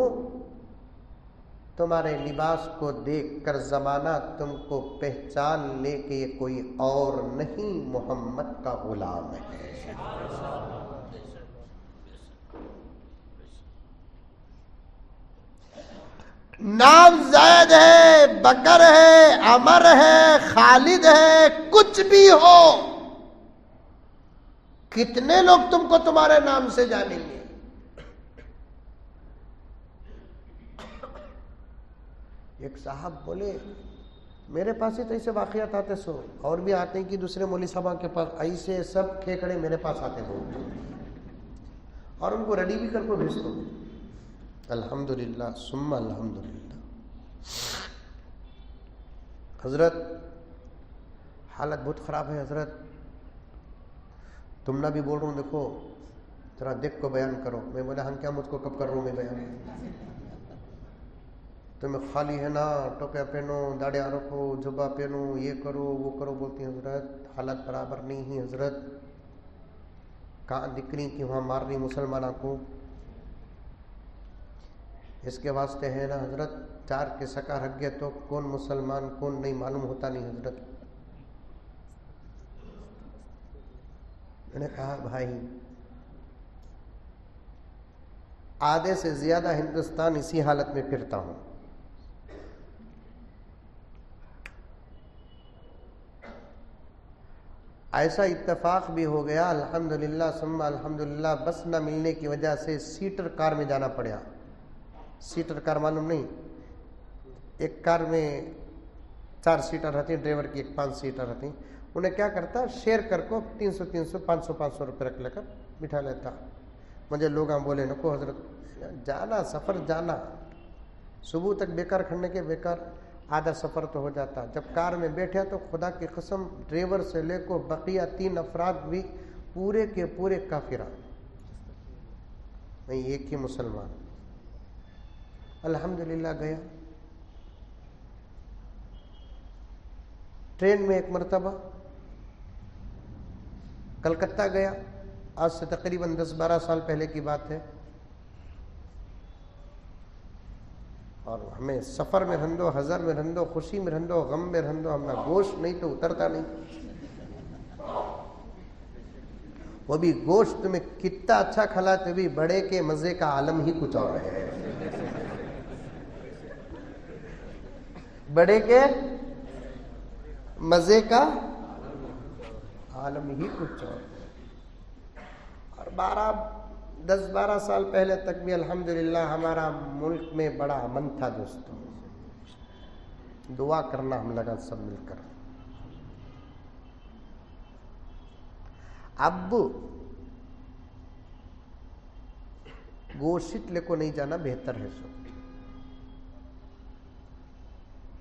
تمہارے لباس کو دیکھ کر زمانہ تم کو پہچان لے کہ یہ کوئی اور نہیں، محمد کا غلام ہے. نام زید ہے، بکر ہے، عمر ہے، خالد ہے، کچھ بھی ہو، کتنے لوگ تم کو تمہارے نام سے جانیں گے. ایک صاحب بولے میرے پاس ہی تو ایسے واقعات آتے سو، اور بھی آتے ہیں کہ دوسرے مولوی صاحب کے پاس ایسے سب کھیکڑے میرے پاس آتے ہیں اور ان کو ریڈی بھی کر کو بھیج دو. الحمدللہ ثم الحمدللہ. حضرت حالت بہت خراب ہے حضرت، تم نہ بھی بول رہا ہوں، دیکھو ذرا دیکھ کو بیان کرو. میں بولا ہم کیا، مجھ کو کب کر رہا ہوں میں بیان؟ تمہیں خالی ہے نا، ٹوپیاں پہنو، داڑیاں رکھو، جبہ پہنو، یہ کرو وہ کرو. بولتی ہیں حضرت حالت برابر نہیں ہے حضرت. کہاں دکھ رہی کہ وہاں مار رہی مسلمانوں کو. اس کے واسطے ہے نا حضرت، 4 کے سکا رکھ گیا تو کون مسلمان کون نہیں معلوم ہوتا نہیں حضرت. میں نے کہا بھائی آدھے سے زیادہ ہندوستان اسی حالت میں پھرتا ہوں. ایسا اتفاق بھی ہو گیا الحمدللہ ثم الحمدللہ، بس نہ ملنے کی وجہ سے سیٹر کار میں جانا پڑا. سیٹر کار معلوم نہیں، ایک کار میں 4 سیٹر رہتی، ڈرائیور کی ایک 5 سیٹر رہتی. انہیں کیا کرتا، شیئر کر کو 300 500 روپے رکھ لے کر بٹھا لیتا. مجھے لوگ بولے نکو حضرت جانا، سفر جانا صبح تک بیکار کھڑنے کے بیکار، آدھا سفر تو ہو جاتا. جب کار میں بیٹھے تو خدا کی قسم ڈرائیور سے لے کو بقیہ 3 افراد بھی پورے کے پورے کافرہ، نہیں ایک ہی مسلمان. الحمدللہ گیا. ٹرین میں ایک مرتبہ کلکتہ گیا، آج سے تقریباً 10-12 سال پہلے کی بات ہے. اور ہمیں سفر میں رہندو، حضر میں رہندو، خوشی میں رہندو، غم میں رہندو، ہمارا گوشت نہیں تو اترتا نہیں. وہ بھی گوشت تمہیں کتنا اچھا کھلاتے بھی بڑے کے مزے کا عالم ہی کچھ اور ہے. بڑے کے مزے کا عالم ہی کچھ اور. اور 10-12 سال پہلے تک بھی الحمدللہ ہمارا ملک میں بڑا امن تھا دوستوں. دعا کرنا ہم لگا سب مل کر. اب گوشت لے کو نہیں جانا بہتر ہے. سو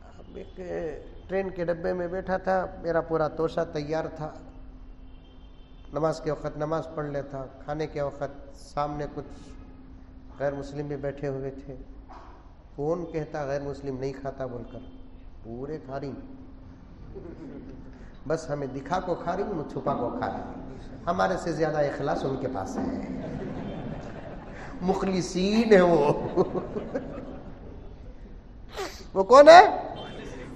اب ایک ٹرین کے ڈبے میں بیٹھا تھا، میرا پورا توشہ تیار تھا. نماز کے وقت نماز پڑھ لیتا، کھانے کے وقت سامنے کچھ غیر مسلم بھی بیٹھے ہوئے تھے. کون کہتا غیر مسلم نہیں کھاتا بول کر، پورے کھا رہی. بس ہمیں دکھا کو کھا رہی ہوں، چھپا کو کھا رہی ہوں. ہمارے سے زیادہ اخلاص ان کے پاس ہے. مخلصین ہے وہ کون ہے؟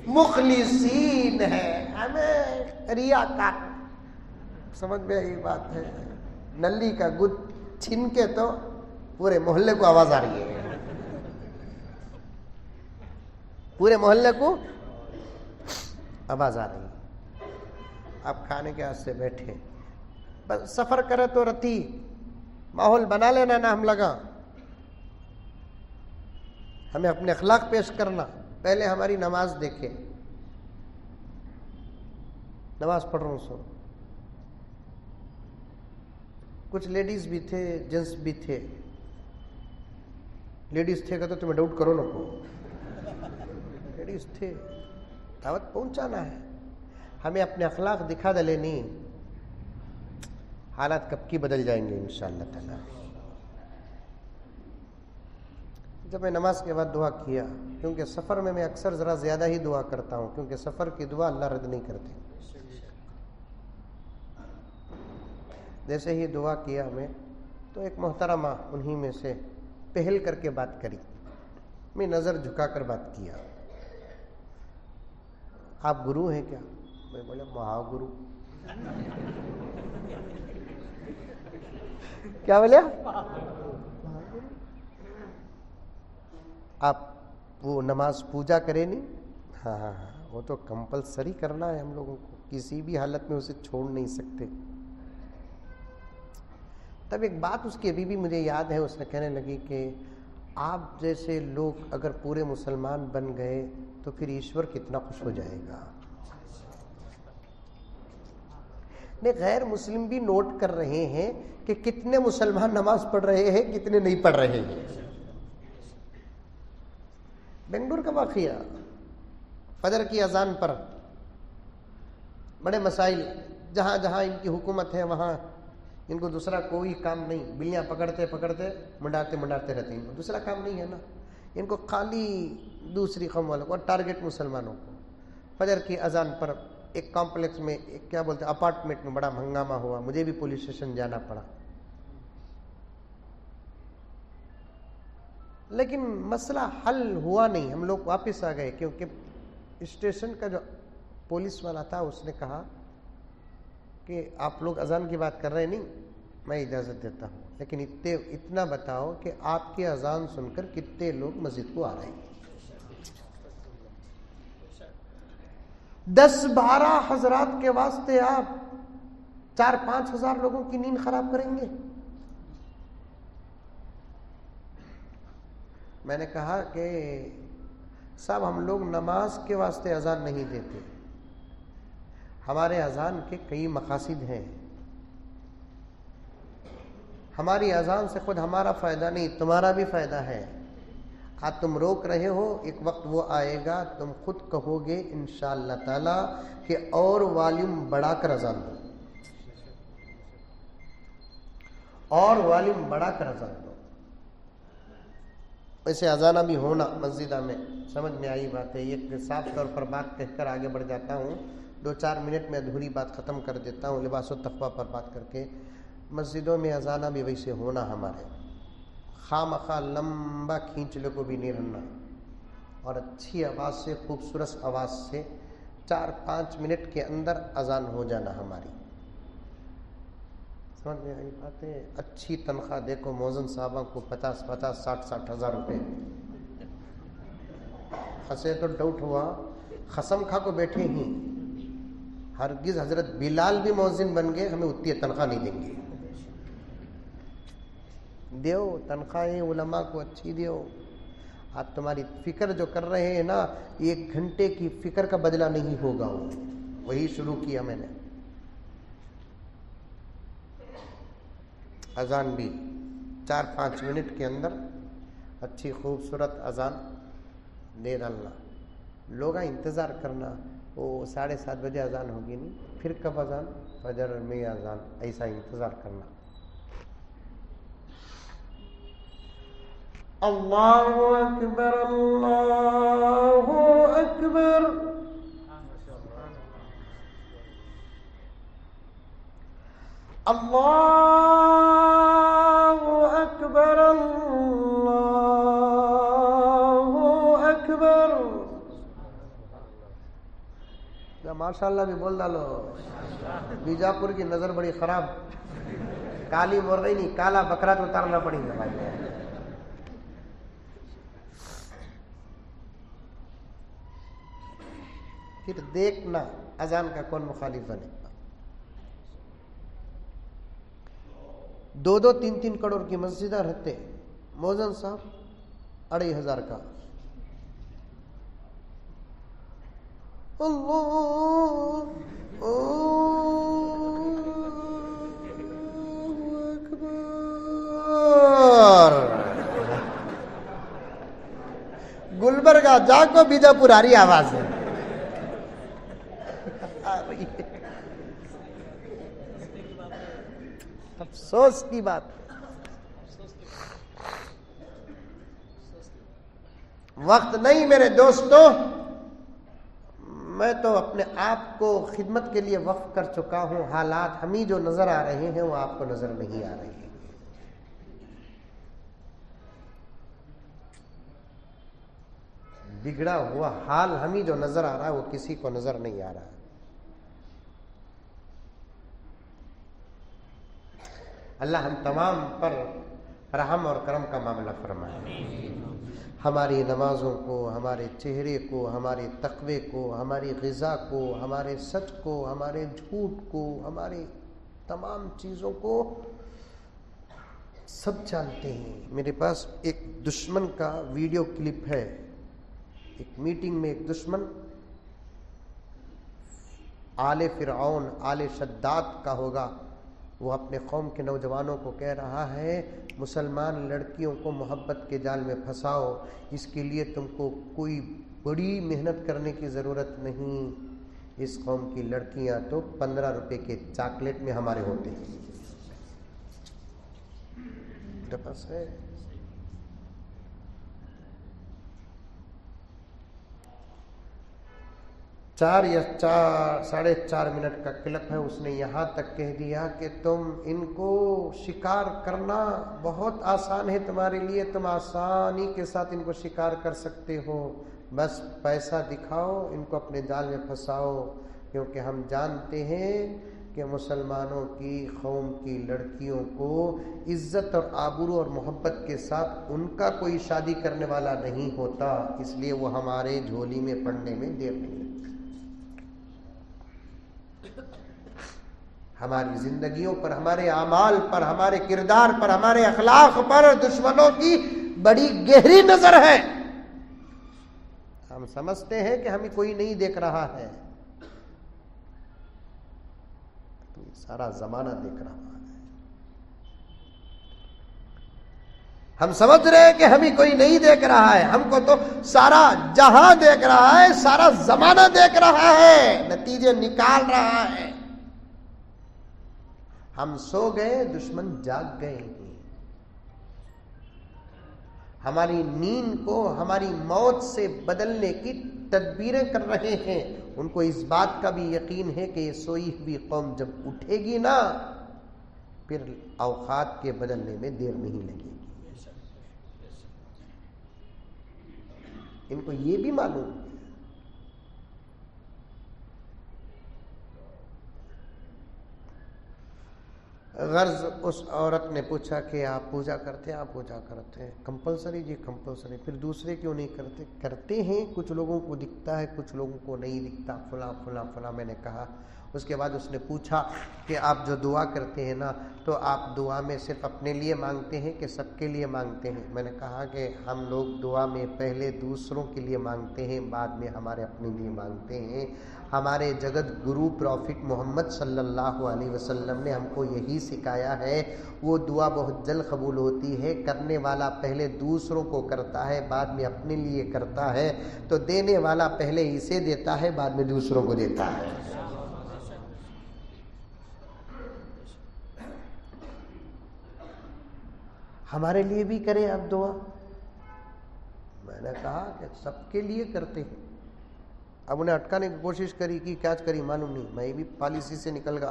مخلصین ہے. ہمیں ریاکار. سمجھ میں آئی بات ہے؟ نلی کا گد چھن کے تو پورے محلے کو آواز آ رہی ہے، پورے محلے کو آواز آ رہی ہے. آپ کھانے کے واسطے بیٹھے، بس سفر کرے تو رتی ماحول بنا لینا نا. ہم لگا ہمیں اپنے اخلاق پیش کرنا. پہلے ہماری نماز دیکھے، نماز پڑھ رہا ہوں سو. کچھ لیڈیز بھی تھے، جنس بھی تھے. لیڈیز تھے کہ تو تمہیں ڈاؤٹ کرو نا کو. لیڈیز تھے، دعوت پہنچانا ہے. ہمیں اپنے اخلاق دکھا دلے نہیں، حالات کب کی بدل جائیں گے انشاءاللہ تعالی. جب میں نماز کے بعد دعا کیا، کیونکہ سفر میں اکثر ذرا زیادہ ہی دعا کرتا ہوں، کیونکہ سفر کی دعا اللہ رد نہیں کرتے. جیسے ہی دعا کیا میں تو ایک محترمہ انہی میں سے پہل کر کے بات کری. میں نظر جھکا کر بات کیا، آپ گرو ہیں کیا؟ میں بولا مہا گرو. کیا بولے؟ آپ وہ نماز پوجا کرے نہیں؟ ہاں ہاں ہاں، وہ تو کمپلسری کرنا ہے ہم لوگوں کو، کسی بھی حالت میں اسے چھوڑ نہیں سکتے. تب ایک بات اس کی ابھی بھی مجھے یاد ہے. اس نے کہنے لگی کہ آپ جیسے لوگ اگر پورے مسلمان بن گئے تو پھر ایشور کتنا خوش ہو جائے گا. غیر مسلم بھی نوٹ کر رہے ہیں کہ کتنے مسلمان نماز پڑھ رہے ہیں، کتنے نہیں پڑھ رہے ہیں. بنگلور کا واقعہ، فجر کی اذان پر بڑے مسائل. جہاں جہاں ان کی حکومت ہے وہاں ان کو دوسرا کوئی کام نہیں. بلیاں پکڑتے پکڑتے منڈاتے رہتے ہیں. ان کو دوسرا کام نہیں ہے نا. ان کو خالی دوسری قوم والوں کو اور ٹارگٹ مسلمانوں کو. فجر کی اذان پر ایک کمپلیکس میں ایک کیا بولتے اپارٹمنٹ میں بڑا ہنگامہ ہوا. مجھے بھی پولیس اسٹیشن جانا پڑا. لیکن مسئلہ حل ہوا نہیں. ہم لوگ واپس آ گئے کیونکہ اسٹیشن کا جو پولیس والا تھا اس نے کہا کہ آپ لوگ اذان کی بات کر رہے نہیں، میں اجازت دیتا ہوں، لیکن اتنا بتاؤ کہ آپ کی اذان سن کر کتنے لوگ مسجد کو آ رہے ہیں. 10-12 حضرات کے واسطے آپ 4-5 ہزار لوگوں کی نیند خراب کریں گے. میں نے کہا کہ صاحب ہم لوگ نماز کے واسطے اذان نہیں دیتے. ہمارے اذان کے کئی مقاصد ہیں. ہماری اذان سے خود ہمارا فائدہ نہیں، تمہارا بھی فائدہ ہے. آج تم روک رہے ہو، ایک وقت وہ آئے گا تم خود کہو گے انشاءاللہ تعالی کہ اور والیوم بڑھا کر اذان دو، اور والیوم بڑھا کر اذان دو. ویسے اذانہ بھی ہونا مسجدہ میں سمجھ میں آئی بات ہے. یہ صاف طور پر بات کہہ کر آگے بڑھ جاتا ہوں. 2-4 منٹ میں ادھوری بات ختم کر دیتا ہوں لباس و تقویٰ پر بات کر کے. مسجدوں میں اذانہ بھی ویسے ہونا ہمارے. خواہ مخواہ لمبا کھینچنے کو بھی نہیں رہنا، اور اچھی آواز سے، خوبصورت آواز سے 4-5 منٹ کے اندر اذان ہو جانا ہماری. سمجھ میں آئی بات ہے. اچھی تنخواہ دیکھو موزن صاحبہ کو 50-50 60-60 ہزار روپے. ہنسے تو ڈاؤٹ ہوا، قسم کھا کو بیٹھے ہی. ہرگز حضرت بلال بھی موزن بن گئے ہمیں اتنی تنخواہ نہیں دیں گے. دیو تنخواہیں علماء کو اچھی دیو. آپ تمہاری فکر جو کر رہے ہیں نا، 1 گھنٹے کی فکر کا بدلہ نہیں ہوگا. وہی شروع کیا میں نے. اذان بھی 4-5 منٹ کے اندر اچھی خوبصورت اذان دے ڈالنا. لوگ انتظار کرنا، وہ 7:30 بجے اذان ہوگی نہیں، پھر کب اذان؟ فجر میں اذان. ایسا انتظار کرنا. اللہ اکبر اللہ اکبر. اللہ اکبر اللہ اکبر. ماشاء اللہ بھی بول ڈالو. بیجاپور کی نظر بڑی خراب. کالی مرغی نہیں, کالا بکرا تو اتارنا پڑیں گے بھائی. پھر دیکھنا اذان کا کون مخالف بنے. 2-3 کروڑ کی مسجدیں رہتے, موزن صاحب 2500 کا. اللہ اکبر. گلبرگہ جا کو بیجاپور آ رہی آواز ہے. افسوس کی بات. وقت نہیں میرے دوستو, میں تو اپنے آپ کو خدمت کے لیے وقف کر چکا ہوں. حالات ہمیں جو نظر آ رہے ہیں وہ آپ کو نظر نہیں آ رہے ہیں. بگڑا ہوا حال ہمیں جو نظر آ رہا ہے وہ کسی کو نظر نہیں آ رہا. اللہ ہم تمام پر رحم اور کرم کا معاملہ فرمائے. ہماری نمازوں کو, ہمارے چہرے کو, ہمارے تقوی کو, ہماری غذا کو, ہمارے سچ کو, ہمارے جھوٹ کو, ہماری تمام چیزوں کو سب جانتے ہیں. میرے پاس ایک دشمن کا ویڈیو کلپ ہے. ایک میٹنگ میں ایک دشمن آل فرعون, آل شداد کا ہوگا, وہ اپنے قوم کے نوجوانوں کو کہہ رہا ہے مسلمان لڑکیوں کو محبت کے جال میں پھنساؤ, اس کے لیے تم کو کوئی بڑی محنت کرنے کی ضرورت نہیں. اس قوم کی لڑکیاں تو 15 روپے کے چاکلیٹ میں ہمارے ہوتے ہیں. میرے پاس ہے. چار یا 4.5 منٹ کا کلپ ہے. اس نے یہاں تک کہہ دیا کہ تم ان کو شکار کرنا بہت آسان ہے تمہارے لیے, تم آسانی کے ساتھ ان کو شکار کر سکتے ہو, بس پیسہ دکھاؤ, ان کو اپنے جال میں پھنساؤ, کیونکہ ہم جانتے ہیں کہ مسلمانوں کی قوم کی لڑکیوں کو عزت اور آبرو اور محبت کے ساتھ ان کا کوئی شادی کرنے والا نہیں ہوتا, اس لیے وہ ہمارے جھولی میں پڑنے میں دیر نہیں لگتی. ہماری زندگیوں پر, ہمارے اعمال پر, ہمارے کردار پر, ہمارے اخلاق پر دشمنوں کی بڑی گہری نظر ہے. ہم سمجھتے ہیں کہ ہمیں کوئی نہیں دیکھ رہا ہے, سارا زمانہ دیکھ رہا ہے. ہم سمجھ رہے ہیں کہ ہمیں کوئی نہیں دیکھ رہا ہے, ہم کو تو سارا جہاں دیکھ رہا ہے, سارا زمانہ دیکھ رہا ہے, نتیجے نکال رہا ہے. ہم سو گئے, دشمن جاگ گئے ہیں. ہماری نیند کو ہماری موت سے بدلنے کی تدبیریں کر رہے ہیں. ان کو اس بات کا بھی یقین ہے کہ یہ سوئی ہوئی قوم جب اٹھے گی نا, پھر اوقات کے بدلنے میں دیر نہیں لگے گی. ان کو یہ بھی معلوم ہے. غرض اس عورت نے پوچھا کہ آپ پوجا کرتے ہیں؟ آپ پوجا کرتے ہیں. کمپلسری؟ جی کمپلسری. پھر دوسرے کیوں نہیں کرتے؟ کرتے ہیں, کچھ لوگوں کو دکھتا ہے, کچھ لوگوں کو نہیں دکھتا, فلاں فلاں فلاں. میں نے کہا. اس کے بعد اس نے پوچھا کہ آپ جو دعا کرتے ہیں نا, تو آپ دعا میں صرف اپنے لیے مانگتے ہیں کہ سب کے لیے مانگتے ہیں؟ میں نے کہا کہ ہم لوگ دعا میں پہلے دوسروں کے لیے مانگتے ہیں, بعد میں ہمارے اپنے لیے مانگتے ہیں. ہمارے جگت گرو پروفٹ محمد صلی اللہ علیہ وسلم نے ہم کو یہی سکھایا ہے. وہ دعا بہت جلد قبول ہوتی ہے. کرنے والا پہلے دوسروں کو کرتا ہے, بعد میں اپنے لیے کرتا ہے. تو دینے والا پہلے اسے دیتا ہے, بعد میں دوسروں کو دیتا ہے. ہمارے لیے بھی کریں آپ دعا. میں نے کہا کہ سب کے لیے کرتے ہیں. اب انہیں اٹکانے کی کوشش کری, کی کیا کری معلوم نہیں, میں بھی پالیسی سے نکل گا.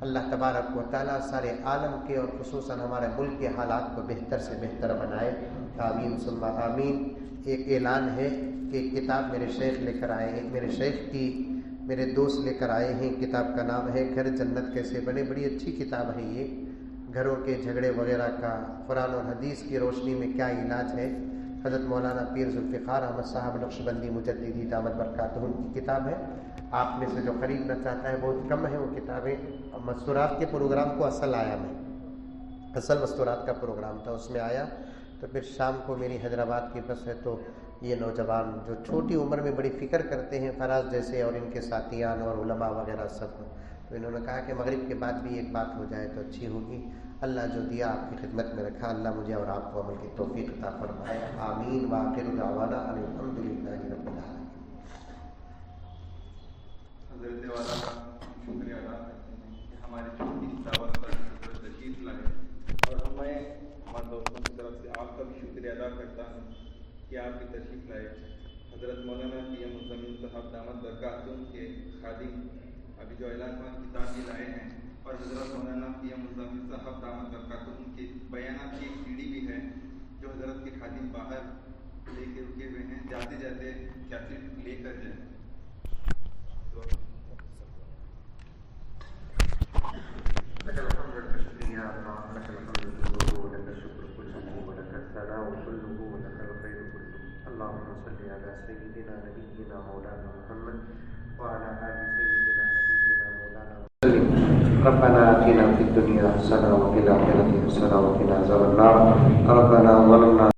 اللہ تبارک و تعالیٰ سارے عالم کے اور خصوصاً ہمارے ملک کے حالات کو بہتر سے بہتر بنائے، آمین ثم آمین۔ ایک اعلان ہے کہ کتاب میرے شیخ لے کر آئے ہیں، میرے شیخ کی میرے دوست لے کر آئے ہیں، کتاب کا نام ہے گھر جنت کیسے بنے۔ بڑی اچھی کتاب ہے یہ، گھروں کے جھگڑے وغیرہ کا قرآن اور حدیث کی روشنی میں کیا علاج ہے۔ حضرت مولانا پیر ذوالفقار احمد صاحب نقشبندی مجددی دامت برکاتہم کی کتاب ہے۔ آپ میں سے جو خریدنا چاہتا ہے، بہت کم ہے وہ کتابیں۔ مستورات کے پروگرام کو اصل آیا میں، اصل مستورات کا پروگرام تھا، اس میں آیا تو پھر شام کو میری حیدرآباد کی بس ہے، تو یہ نوجوان جو چھوٹی عمر میں بڑی فکر کرتے ہیں، فراز جیسے اور ان کے ساتھیان اور علماء وغیرہ سب، تو انہوں نے کہا کہ مغرب کے بعد بھی ایک بات ہو جائے تو اچھی ہوگی۔ اللہ جو دیا آپ کی خدمت میں رکھا، اللہ مجھے اور آپ کو عمل کی توفیق عطا فرمائے، آمین۔ وآخر دعوانا ان الحمد للہ رب العالمین۔ حضرت والا کا شکریہ ادا کرتے ہیں کہ ہماری چھوٹی سی دعوت پر تشریف لائے، اور میں ہمارے دوستوں کی طرف سے آپ کا بھی شکریہ ادا کرتا ہوں کہ آپ کی تشریف لائے۔ حضرت مولانا پی ایم مزمل صاحب دامت برکاتہم کے خادم ابھی جو اعلان ہوا کتاب بھی لائے ہیں، اور حضرت مولانا پی ایم مزمل صاحب دامت برکاتہم کے بیانات کی ایک سیڑھی بھی ہے جو حضرت کے خادم باہر لے کے رکے ہوئے ہیں، جاتے جاتے کیسٹ لے کر جائیں۔ لك الحمد والتشكر يا الله، لك الحمد كله ولك الشكر كله ولك الثناء كله ولك الخير كله. اللهم صل على سيدنا نبينا مولانا محمد وعلى آل سيدنا نبينا مولانا محمد. ربنا آتنا في الدنيا حسنة وفي الآخرة حسنة وقنا عذاب النار. ربنا ظلمنا